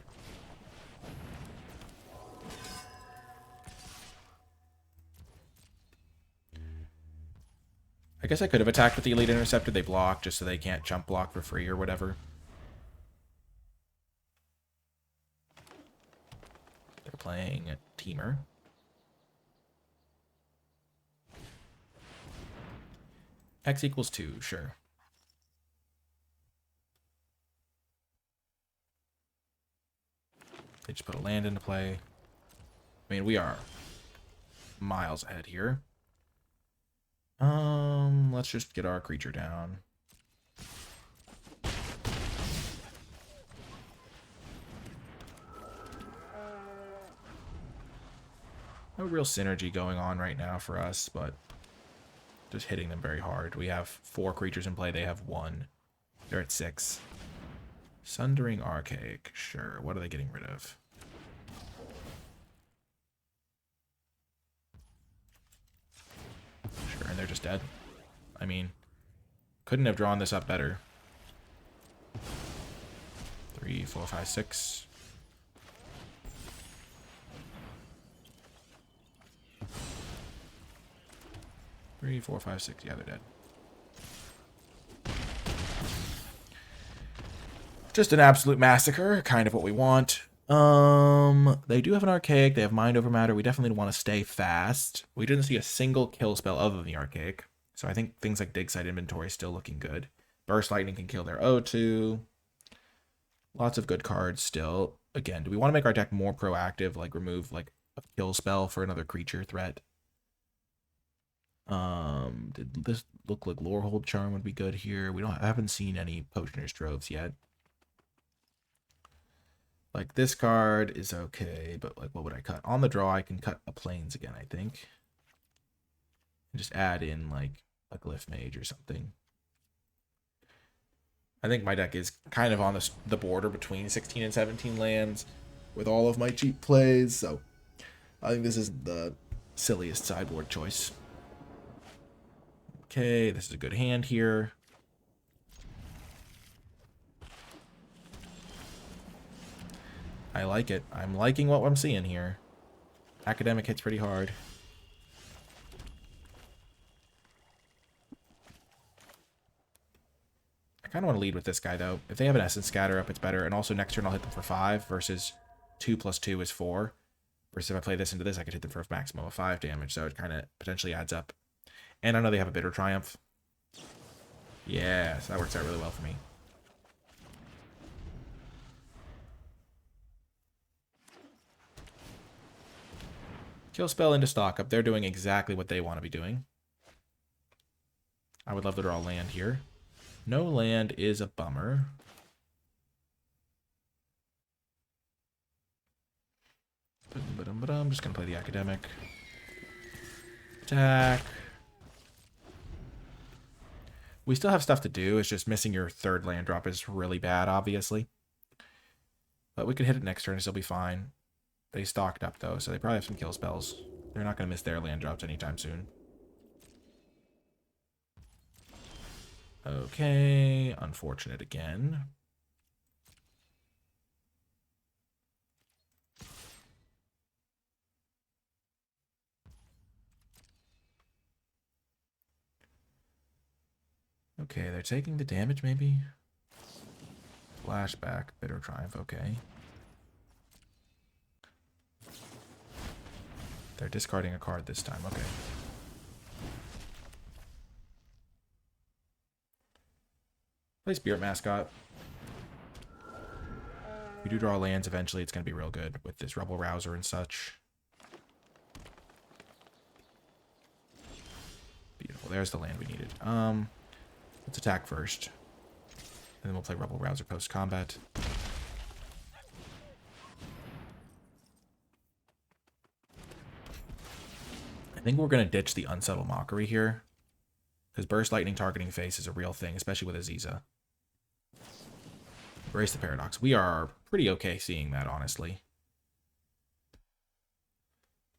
I guess I could have attacked with the Elite Interceptor. They block just so they can't jump block for free or whatever. They're playing a Teamer. X equals 2, sure. They just put a land into play. I mean, we are miles ahead here. Let's just get our creature down. No real synergy going on right now for us, but just hitting them very hard. We have 4 creatures in play. They have 1. They're at 6. Sundering Archaic. Sure. What are they getting rid of? Sure, and they're just dead. I mean, couldn't have drawn this up better. 3, 4, 5, 6. Three, 4, 5, 6. Yeah, they're dead. Just an absolute massacre, kind of what we want. They do have an Archaic. They have Mind Over Matter. We definitely want to stay fast. We didn't see a single kill spell other than the Archaic. So I think things like Dig Site Inventory is still looking good. Burst Lightning can kill their O2. Lots of good cards still. Again, do we want to make our deck more proactive, like remove like a kill spell for another creature threat? Did this look like Lorehold Charm would be good here? I haven't seen any Potioner's Troves yet. Like, this card is okay, but like, what would I cut? On the draw, I can cut a Plains again, I think. And just add in like a Glyph Mage or something. I think my deck is kind of on the border between 16 and 17 lands with all of my cheap plays, so I think this is the silliest sideboard choice. Okay, this is a good hand here. I like it. I'm liking what I'm seeing here. Academic hits pretty hard. I kind of want to lead with this guy, though. If they have an Essence Scatter up, it's better. And also, next turn, I'll hit them for 5 versus 2 plus 2 is 4. Versus if I play this into this, I could hit them for a maximum of 5 damage. So it kind of potentially adds up. And I know they have a Bitter Triumph. Yeah, so that works out really well for me. Kill spell into stock up. They're doing exactly what they want to be doing. I would love to draw land here. No land is a bummer. I'm just going to play the Academic. Attack. We still have stuff to do. It's just missing your 3rd land drop is really bad, obviously. But we could hit it next turn and still be fine. They stocked up, though, so they probably have some kill spells. They're not going to miss their land drops anytime soon. Okay, unfortunate again. Okay, they're taking the damage, maybe? Flashback, Bitter Triumph, okay. They're discarding a card this time, okay. Play Spirit Mascot. If we do draw lands eventually, it's going to be real good with this Rebel Rouser and such. Beautiful, there's the land we needed. Let's attack first. And then we'll play Rebel Rouser post-combat. I think we're going to ditch the Unsubtle Mockery here. Because Burst Lightning targeting face is a real thing, especially with Aziza. Embrace the Paradox. We are pretty okay seeing that, honestly.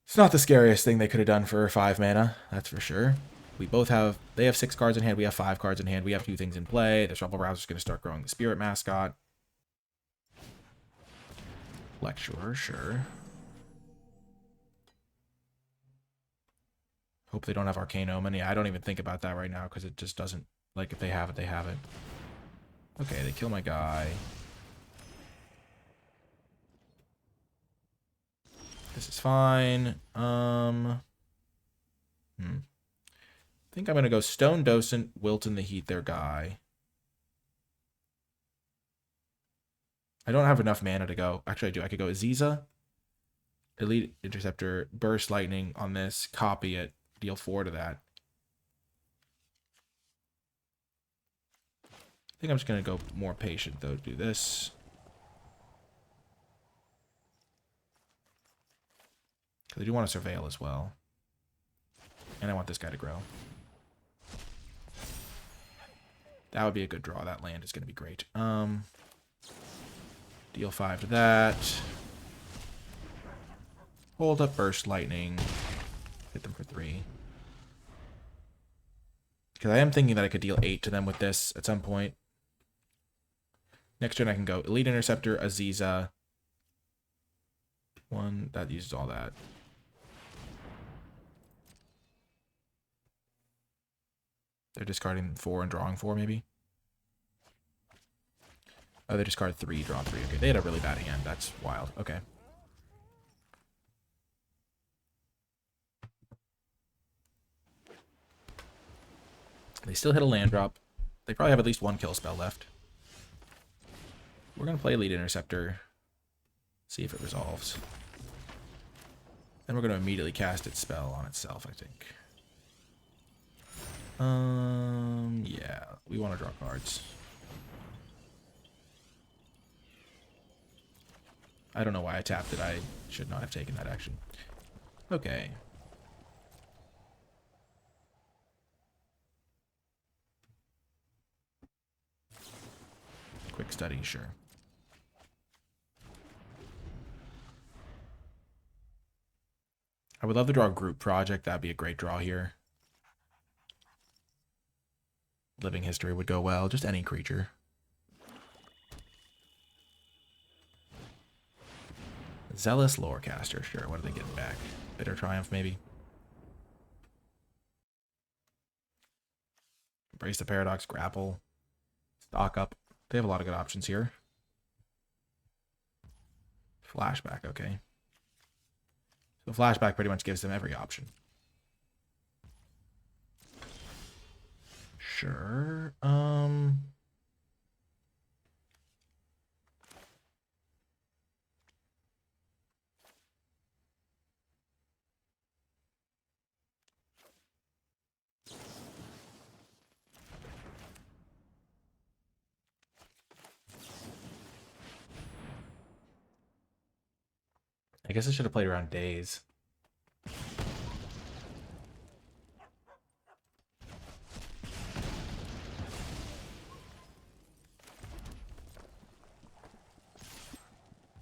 It's not the scariest thing they could have done for 5 mana, that's for sure. We both have, they have 6 cards in hand, we have 5 cards in hand, we have 2 things in play. The Shuffle Browser's going to start growing the Spirit Mascot. Lecturer, sure. Hope they don't have Arcane Omen. Yeah, I don't even think about that right now because it just doesn't, like, if they have it, they have it. Okay, they kill my guy. This is fine. I think I'm going to go Stone Docent, Wilton the Heat, their guy. I don't have enough mana to go. Actually, I do. I could go Aziza, Elite Interceptor, Burst Lightning on this, copy it, deal 4 to that. I think I'm just going to go more patient, though. Do this. Because I do want to Surveil as well. And I want this guy to grow. That would be a good draw. That land is going to be great. Deal 5 to that. Hold up Burst Lightning. Hit them for 3. Because I am thinking that I could deal 8 to them with this at some point. Next turn I can go Elite Interceptor, Aziza. 1, that uses all that. They're discarding 4 and drawing 4, maybe? Oh, they discard 3, draw 3. Okay, they had a really bad hand. That's wild. Okay. They still hit a land drop. They probably have at least 1 kill spell left. We're going to play Elite Interceptor. See if it resolves. Then we're going to immediately cast its spell on itself, I think. Yeah, we want to draw cards. I don't know why I tapped it. I should not have taken that action. Okay. Quick study, sure. I would love to draw a group project. That'd be a great draw here. Living History would go well. Just any creature. Zealous Lorecaster, sure. What are they getting back? Bitter Triumph, maybe? Embrace the Paradox, Grapple. Stock up. They have a lot of good options here. Flashback, okay. So Flashback pretty much gives them every option. Sure. I guess I should have played around Days.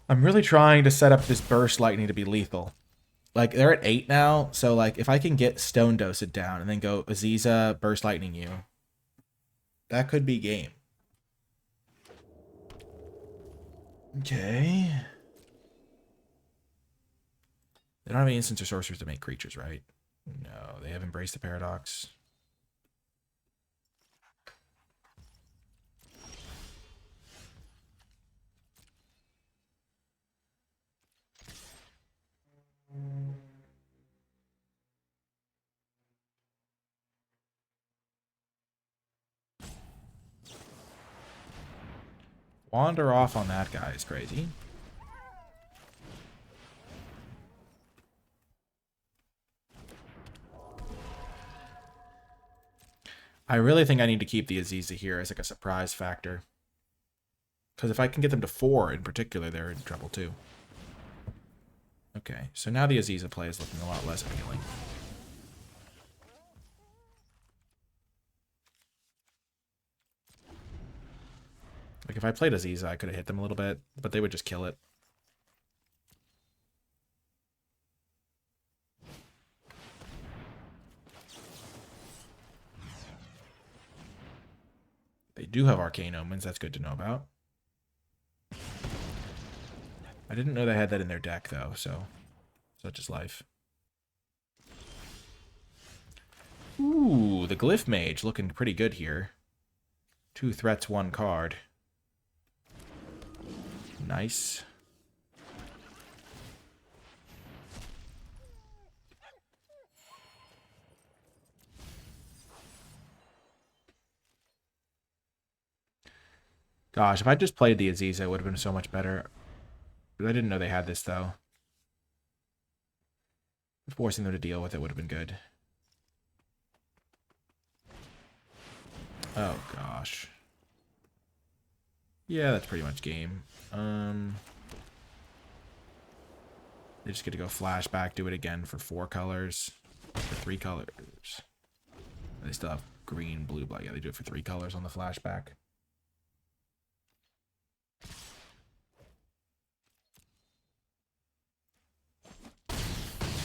I'm really trying to set up this Burst Lightning to be lethal. Like, they're at 8 now, so, like, if I can get Stone Docent down and then go Aziza, Burst Lightning you, that could be game. Okay. They don't have any instants or sorcerers to make creatures, right? No, they have Embraced the Paradox. Wander off on that guy is crazy. I really think I need to keep the Aziza here as like a surprise factor. Because if I can get them to 4 in particular, they're in trouble too. Okay, so now the Aziza play is looking a lot less appealing. Like, if I played Aziza, I could have hit them a little bit, but they would just kill it. They do have Arcane Omens. That's good to know about. I didn't know they had that in their deck, though, so such is life. Ooh, the Glyph Mage looking pretty good here. 2 threats, 1 card. Nice. Gosh, if I just played the Aziza, it would have been so much better. I didn't know they had this, though. Forcing them to deal with it would have been good. Oh, gosh. Yeah, that's pretty much game. They just get to go flashback, do it again for 4 colors. For 3 colors. They still have green, blue, black. Yeah, they do it for 3 colors on the flashback.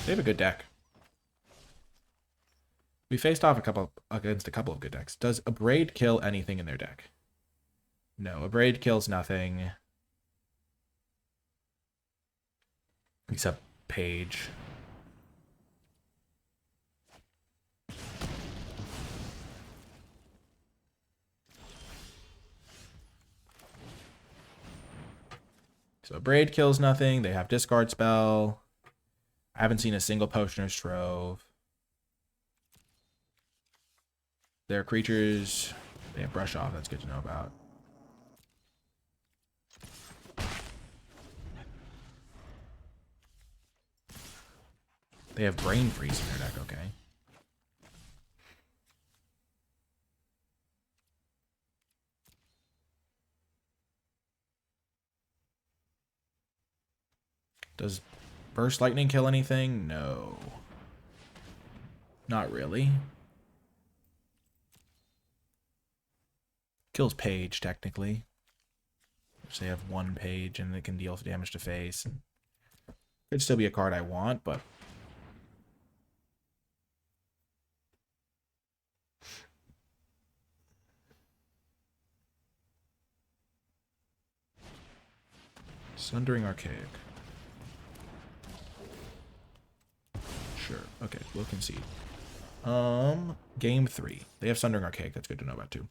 They have a good deck. We faced off against a couple of good decks. Does Abrade kill anything in their deck? No, Abrade kills nothing. Except Page. So Abrade kills nothing. They have Discard Spell. I haven't seen a single Potioner's Trove. Their creatures, they have Brush Off. That's good to know about. They have Brain Freeze in their deck, okay. Does Burst Lightning kill anything? No. Not really. Kills Page, technically. Which they have 1 Page, and it can deal damage to face. Could still be a card I want, but... Sundering Archaic. Sure. Okay, we'll concede. Game 3. They have Sundering Archaic. That's good to know about, too.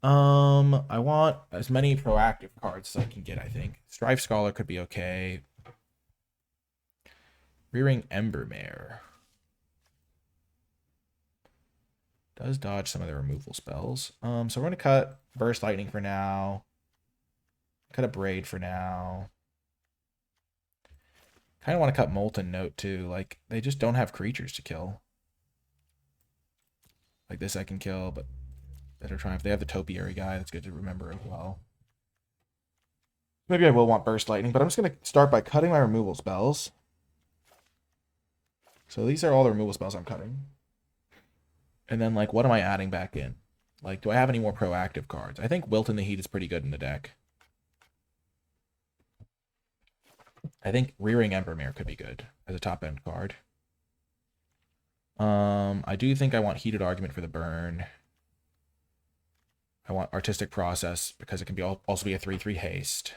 I want as many proactive cards as I can get, I think. Strife Scholar could be okay. Rearing Embermare. Does dodge some of the removal spells. So we're going to cut Burst Lightning for now. Cut a Braid for now. Kind of want to cut Molten Note, too. Like, they just don't have creatures to kill. Like this I can kill, but better try if they have the Topiary guy. That's good to remember as well. Maybe I will want Burst Lightning, but I'm just going to start by cutting my removal spells. So these are all the removal spells I'm cutting. And then, like, what am I adding back in? Like, do I have any more proactive cards? I think Wilt in the Heat is pretty good in the deck. I think Rearing Embermare could be good as a top-end card. I do think I want Heated Argument for the burn. I want Artistic Process because it can be also be a 3/3 haste.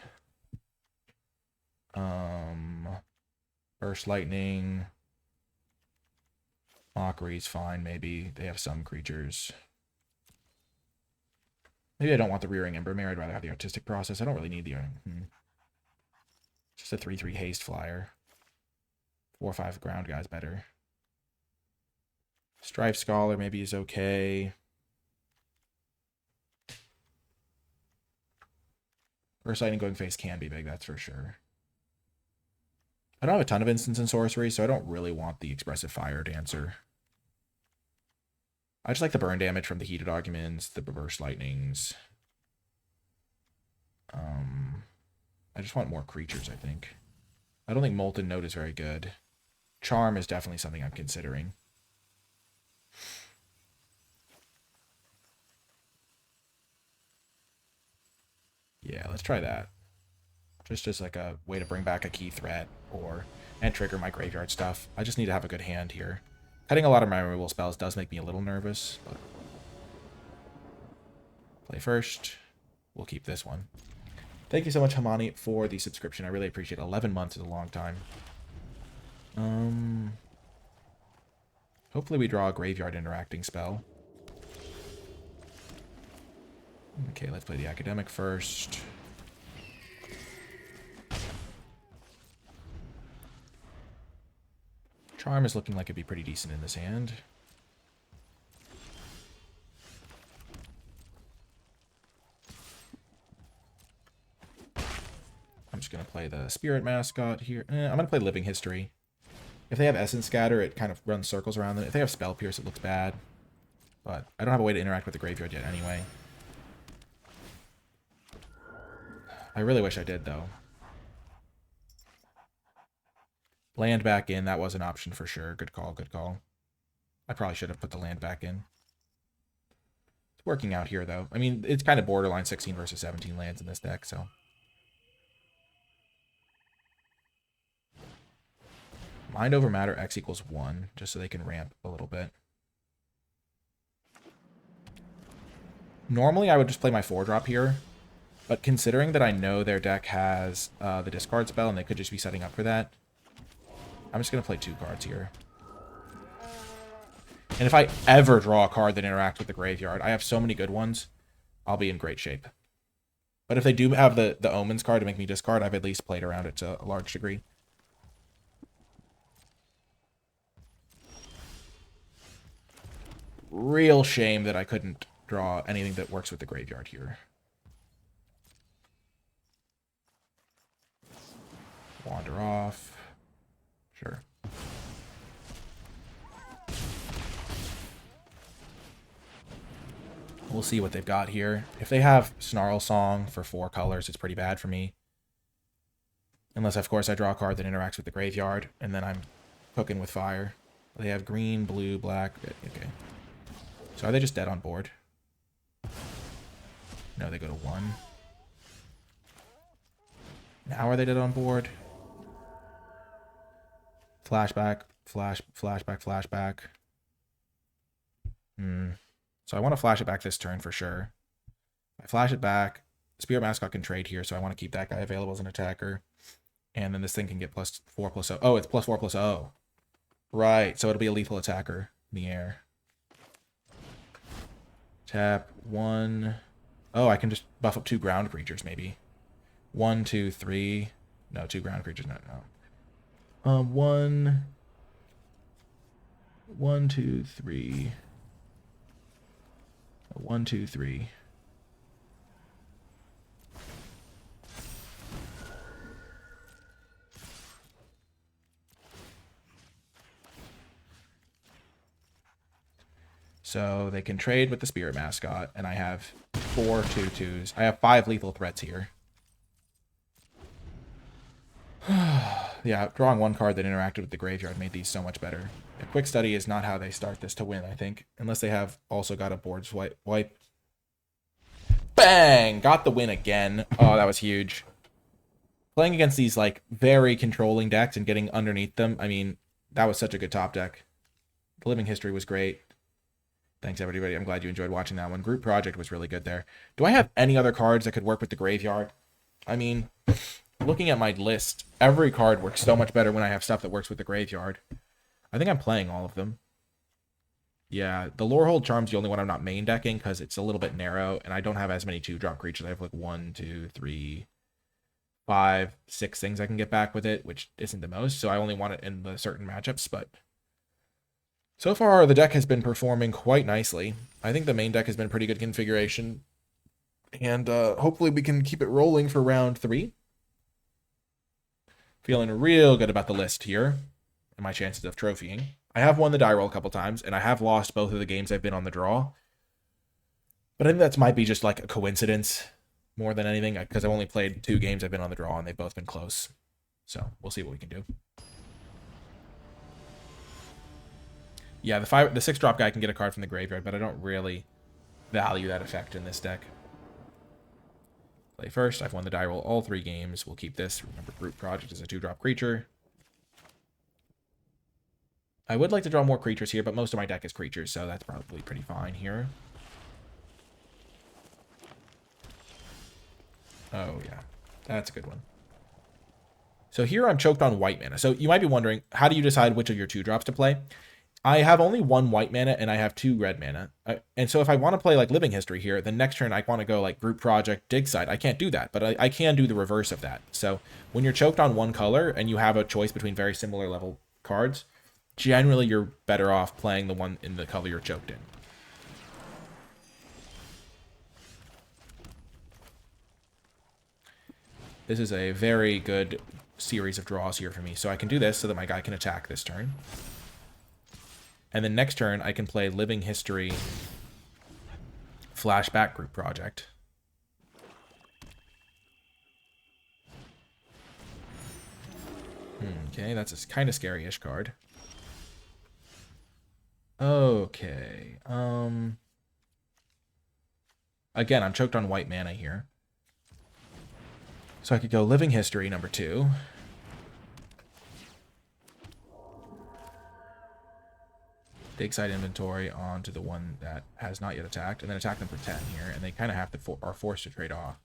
Burst Lightning. Mockery's fine, maybe. They have some creatures. Maybe I don't want the Rearing Embermare. I'd rather have the Artistic Process. I don't really need the... Just a 3/3 haste flyer. 4 or 5 ground guy's better. Strife Scholar maybe is okay. Burst Lightning going face can be big, that's for sure. I don't have a ton of instants and sorcery, so I don't really want the Expressive Fire Dancer. I just like the burn damage from the Heated Arguments, the Burst Lightnings. I just want more creatures, I think. I don't think Molten Note is very good. Charm is definitely something I'm considering. Yeah, let's try that. Just as like a way to bring back a key threat and trigger my graveyard stuff. I just need to have a good hand here. Cutting a lot of my removal spells does make me a little nervous, but play first. We'll keep this one. Thank you so much, Hamani, for the subscription. I really appreciate it. 11 months is a long time. Hopefully we draw a graveyard interacting spell. Okay, let's play the academic first. Charm is looking like it'd be pretty decent in this hand. I'm just going to play the Spirit Mascot here. I'm going to play Living History. If they have Essence Scatter, it kind of runs circles around them. If they have Spell Pierce, it looks bad. But I don't have a way to interact with the graveyard yet anyway. I really wish I did, though. Land back in, that was an option for sure. Good call, good call. I probably should have put the land back in. It's working out here, though. I mean, it's kind of borderline 16 versus 17 lands in this deck, so... Mind over matter, X equals 1, just so they can ramp a little bit. Normally, I would just play my 4-drop here, but considering that I know their deck has the discard spell and they could just be setting up for that, I'm just going to play 2 cards here. And if I ever draw a card that interacts with the graveyard, I have so many good ones, I'll be in great shape. But if they do have the Omens card to make me discard, I've at least played around it to a large degree. Real shame that I couldn't draw anything that works with the graveyard here. Wander off. Sure. We'll see what they've got here. If they have Snarl Song for 4 colors, it's pretty bad for me. Unless, of course, I draw a card that interacts with the graveyard, and then I'm cooking with fire. They have green, blue, black. Okay. So are they just dead on board? No, they go to 1. Now are they dead on board? Flashback, flashback, flashback. So I want to flash it back this turn for sure. I flash it back. Spirit Mascot can trade here, so I want to keep that guy available as an attacker. And then this thing can get +4/+0. Oh, it's +4/+0. Right, so it'll be a lethal attacker in the air. Tap 1. Oh, I can just buff up 2 ground creatures, maybe. 1, 2, 3. No, 2 ground creatures. No. 1, 2, 3. 1, 2, 3. So they can trade with the Spirit Mascot, and I have 4 2/2s. I have 5 lethal threats here. Yeah, drawing 1 card that interacted with the graveyard made these so much better. A quick study is not how they start this to win, I think. Unless they have also got a board wipe. Bang! Got the win again. Oh, that was huge. Playing against these, like, very controlling decks and getting underneath them, I mean, that was such a good top deck. The Living History was great. Thanks, everybody. I'm glad you enjoyed watching that one. Group Project was really good there. Do I have any other cards that could work with the graveyard? I mean, looking at my list, every card works so much better when I have stuff that works with the graveyard. I think I'm playing all of them. Yeah, the Lorehold Charm's the only one I'm not main decking because it's a little bit narrow, and I don't have as many 2-drop creatures. I have like 1, 2, 3, 5, 6 things I can get back with it, which isn't the most, so I only want it in the certain matchups, but... So far, the deck has been performing quite nicely. I think the main deck has been pretty good configuration. And hopefully we can keep it rolling for round 3. Feeling real good about the list here. And my chances of trophying. I have won the die roll a couple times. And I have lost both of the games I've been on the draw. But I think that might be just like a coincidence more than anything. Because I've only played 2 games I've been on the draw. And they've both been close. So we'll see what we can do. Yeah, the 6-drop guy can get a card from the graveyard, but I don't really value that effect in this deck. Play first. I've won the die roll all 3 games. We'll keep this. Remember, Brute Project is a 2-drop creature. I would like to draw more creatures here, but most of my deck is creatures, so that's probably pretty fine here. Oh, yeah. That's a good one. So here I'm choked on white mana. So you might be wondering, how do you decide which of your 2-drops to play? I have only 1 white mana and I have 2 red mana. And so if I want to play like Living History here, the next turn I want to go like Group Project, Dig Site. I can't do that, but I can do the reverse of that. So when you're choked on one color and you have a choice between very similar level cards, generally you're better off playing the one in the color you're choked in. This is a very good series of draws here for me. So I can do this so that my guy can attack this turn. And then next turn, I can play Living History, Flashback, Group Project. Okay, that's a kind of scary-ish card. Okay. Again, I'm choked on white mana here. So I could go Living History, number 2. Dig Site Inventory onto the one that has not yet attacked, and then attack them for 10 here, and they kind of have to are forced to trade off.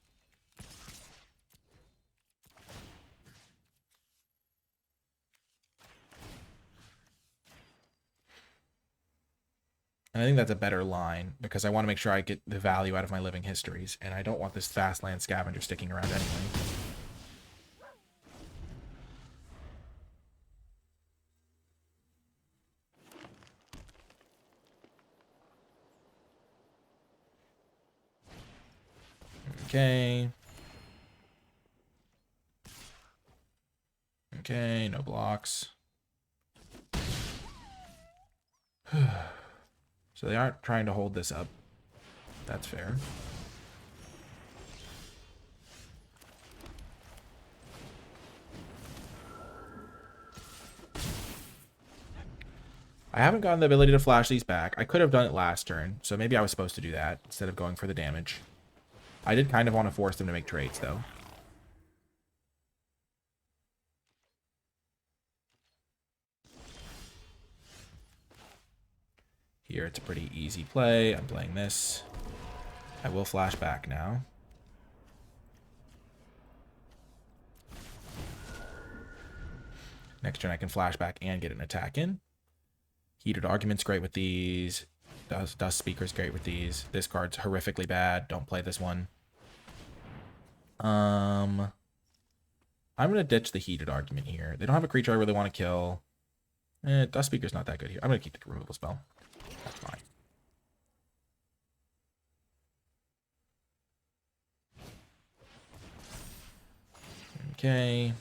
And I think that's a better line, because I want to make sure I get the value out of my Living Histories, and I don't want this fast land scavenger sticking around anyway. Okay. Okay, no blocks. So they aren't trying to hold this up. That's fair. I haven't gotten the ability to flash these back. I could have done it last turn, so maybe I was supposed to do that instead of going for the damage. I did kind of want to force them to make trades, though. Here, it's a pretty easy play. I'm playing this. I will flash back now. Next turn, I can flash back and get an attack in. Heated Argument's great with these. Dust Speaker's great with these. This card's horrifically bad. Don't play this one. I'm going to ditch the Heated Argument here. They don't have a creature I really want to kill. Dust Speaker's not that good here. I'm going to keep the removal spell. That's fine. Okay.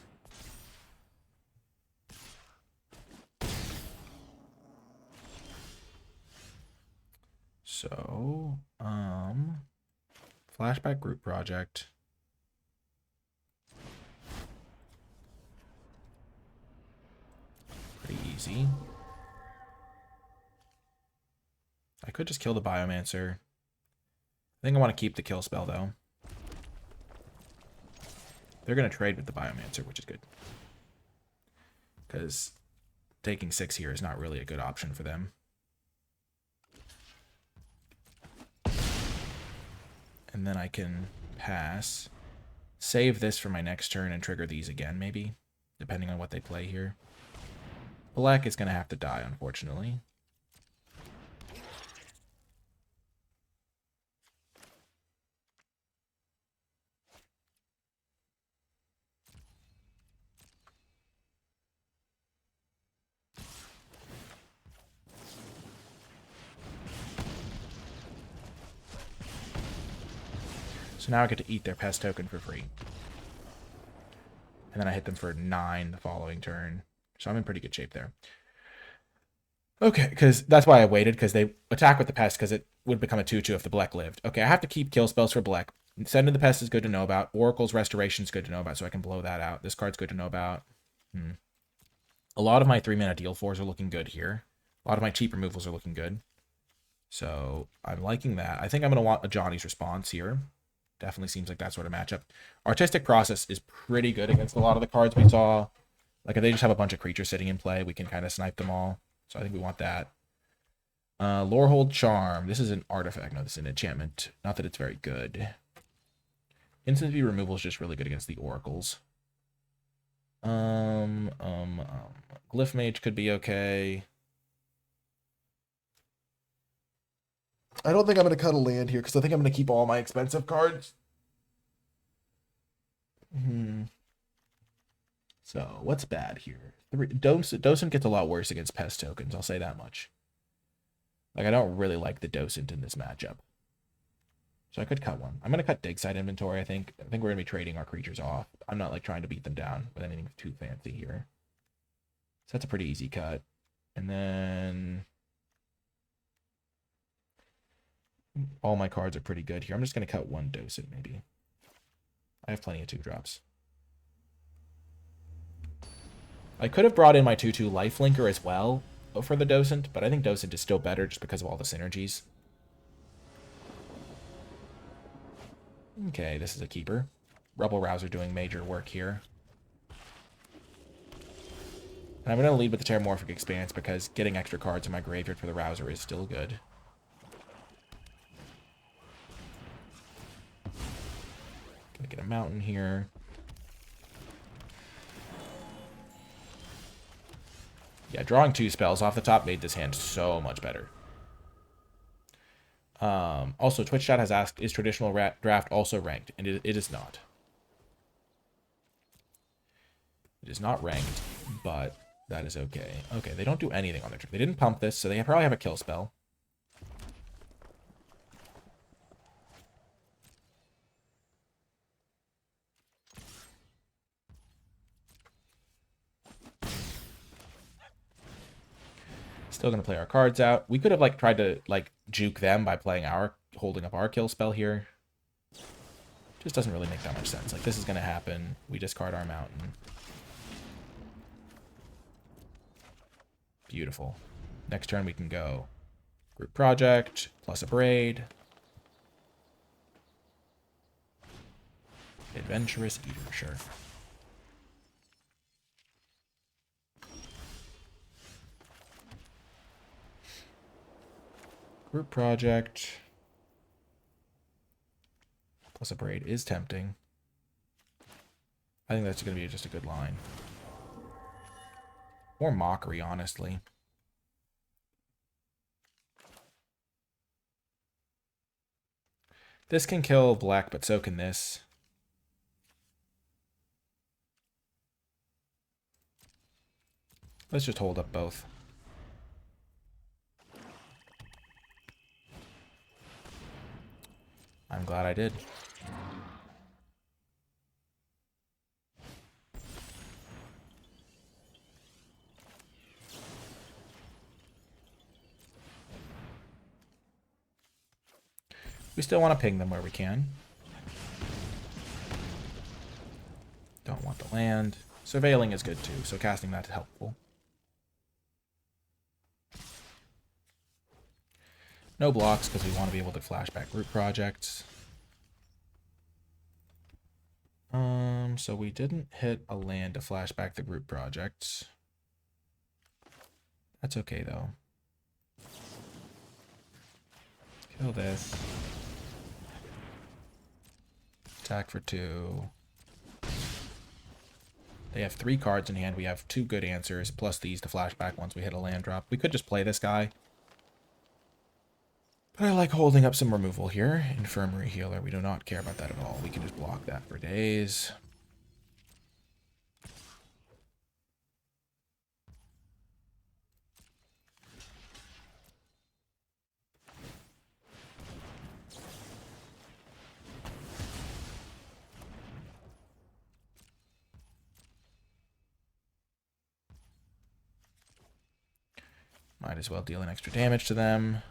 So, Flashback Group Project. Pretty easy. I could just kill the Biomancer. I think I want to keep the kill spell, though. They're going to trade with the Biomancer, which is good. Because taking 6 here is not really a good option for them. And then I can pass. Save this for my next turn and trigger these again, maybe. Depending on what they play here. Black is going to have to die, unfortunately. So now I get to eat their pest token for free. And then I hit them for 9 the following turn. So I'm in pretty good shape there. Okay, because that's why I waited, because they attack with the pest, because it would become a 2-2 if the Black lived. Okay, I have to keep kill spells for Black. Sending the pest is good to know about. Oracle's Restoration is good to know about, so I can blow that out. This card's good to know about. A lot of my 3-mana deal 4s are looking good here. A lot of my cheap removals are looking good. So I'm liking that. I think I'm going to want a Johnny's Response here. Definitely seems like that sort of matchup. Artistic Process is pretty good against a lot of the cards we saw. Like if they just have a bunch of creatures sitting in play, we can kind of snipe them all. So I think we want that. Lorehold Charm. This is an artifact. No, this is an enchantment. Not that it's very good. Instant V removal is just really good against the oracles. Glyph Mage could be okay. I don't think I'm going to cut a land here because I think I'm going to keep all my expensive cards. So, what's bad here? Docent gets a lot worse against pest tokens, I'll say that much. Like, I don't really like the Docent in this matchup. So I could cut one. I'm going to cut Dig Site Inventory, I think. I think we're going to be trading our creatures off. I'm not, like, trying to beat them down with anything too fancy here. So that's a pretty easy cut. And then... all my cards are pretty good here. I'm just going to cut one Docent, maybe. I have plenty of 2-drops. I could have brought in my 2/2 Lifelinker as well for the Docent, but I think Docent is still better just because of all the synergies. Okay, this is a keeper. Rebel Rouser doing major work here. And I'm going to lead with the Terramorphic Expanse because getting extra cards in my graveyard for the Rouser is still good. Gonna get a mountain here. Yeah, drawing 2 spells off the top made this hand so much better. Also, Twitch chat has asked, is traditional draft also ranked? And it is not. It is not ranked, but that is okay. Okay, they don't do anything on their turn. They didn't pump this, so they probably have a kill spell. Still gonna play our cards out. We could have like tried to like juke them by playing holding up our kill spell here. Just doesn't really make that much sense. Like this is gonna happen. We discard our mountain. Beautiful. Next turn we can go Group Project plus a Braid. Adventurous Eater, sure. Group Project plus a Braid is tempting. I think that's going to be just a good line. Or Mockery, honestly. This can kill black, but so can this. Let's just hold up both. I'm glad I did. We still want to ping them where we can. Don't want the land. Surveilling is good too, so casting that's helpful. No blocks because we want to be able to flashback Group Projects. So we didn't hit a land to flashback the Group Projects. That's okay though. Kill this. Attack for 2. They have 3 cards in hand. We have 2 good answers, plus these to flashback once we hit a land drop. We could just play this guy. But I like holding up some removal here. Infirmary Healer. We do not care about that at all. We can just block that for days. Might as well deal an extra damage to them.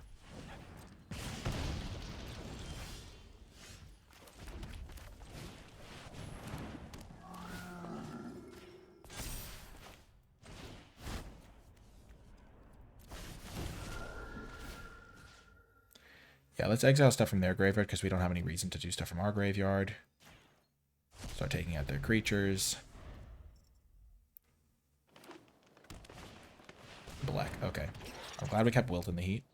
Yeah, let's exile stuff from their graveyard because we don't have any reason to do stuff from our graveyard. Start taking out their creatures. Black. Okay. I'm glad we kept Wilt in the heat.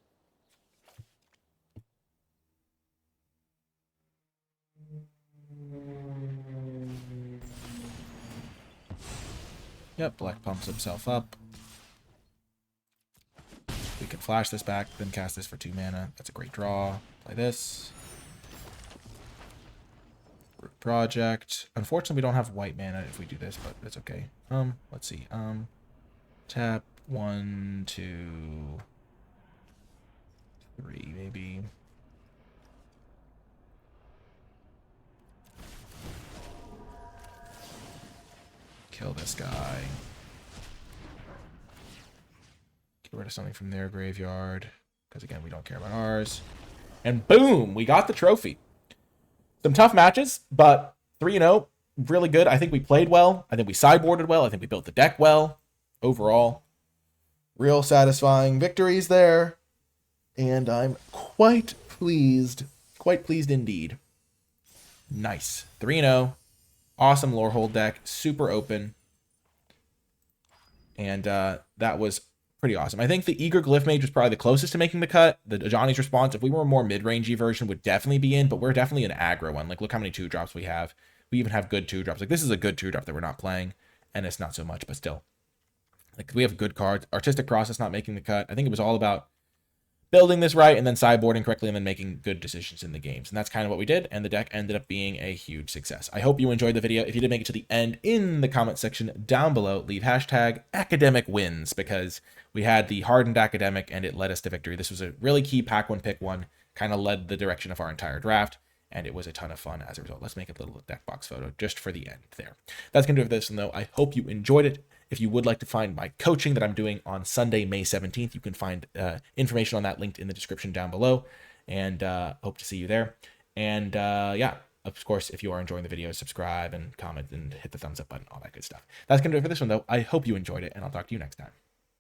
Yep, Black pumps himself up. We can flash this back, then cast this for 2 mana. That's a great draw. Play this. Root Project. Unfortunately, we don't have white mana if we do this, but that's okay. Let's see. Tap 1, 2, 3, maybe. Kill this guy. Get rid of something from their graveyard. Because, again, we don't care about ours. And boom! We got the trophy. Some tough matches, but 3-0. Really good. I think we played well. I think we sideboarded well. I think we built the deck well. Overall, real satisfying victories there. And I'm quite pleased. Quite pleased indeed. Nice. 3-0. Awesome Lorehold deck. Super open. And that was pretty awesome. I think the Eager Glyph Mage was probably the closest to making the cut. The Johnny's Response, if we were a more mid-rangey version, would definitely be in, but we're definitely an aggro one. Like, look how many 2-drops we have. We even have good 2-drops. Like, this is a good 2-drop that we're not playing, and it's not so much, but still. Like, we have good cards. Artistic Process not making the cut. I think it was all about building this right and then sideboarding correctly and then making good decisions in the games. And that's kind of what we did, and the deck ended up being a huge success. I hope you enjoyed the video. If you did make it to the end, in the comment section down below, leave hashtag academic wins, because we had the hardened academic and it led us to victory. This was a really key pack one, pick one, kind of led the direction of our entire draft, and it was a ton of fun as a result. Let's make a little deck box photo just for the end there. That's going to do it for this one, though. I hope you enjoyed it. If you would like to find my coaching that I'm doing on Sunday, May 17th, you can find information on that linked in the description down below, and hope to see you there. And yeah, of course, if you are enjoying the video, subscribe and comment and hit the thumbs up button, all that good stuff. That's going to do it for this one, though. I hope you enjoyed it, and I'll talk to you next time.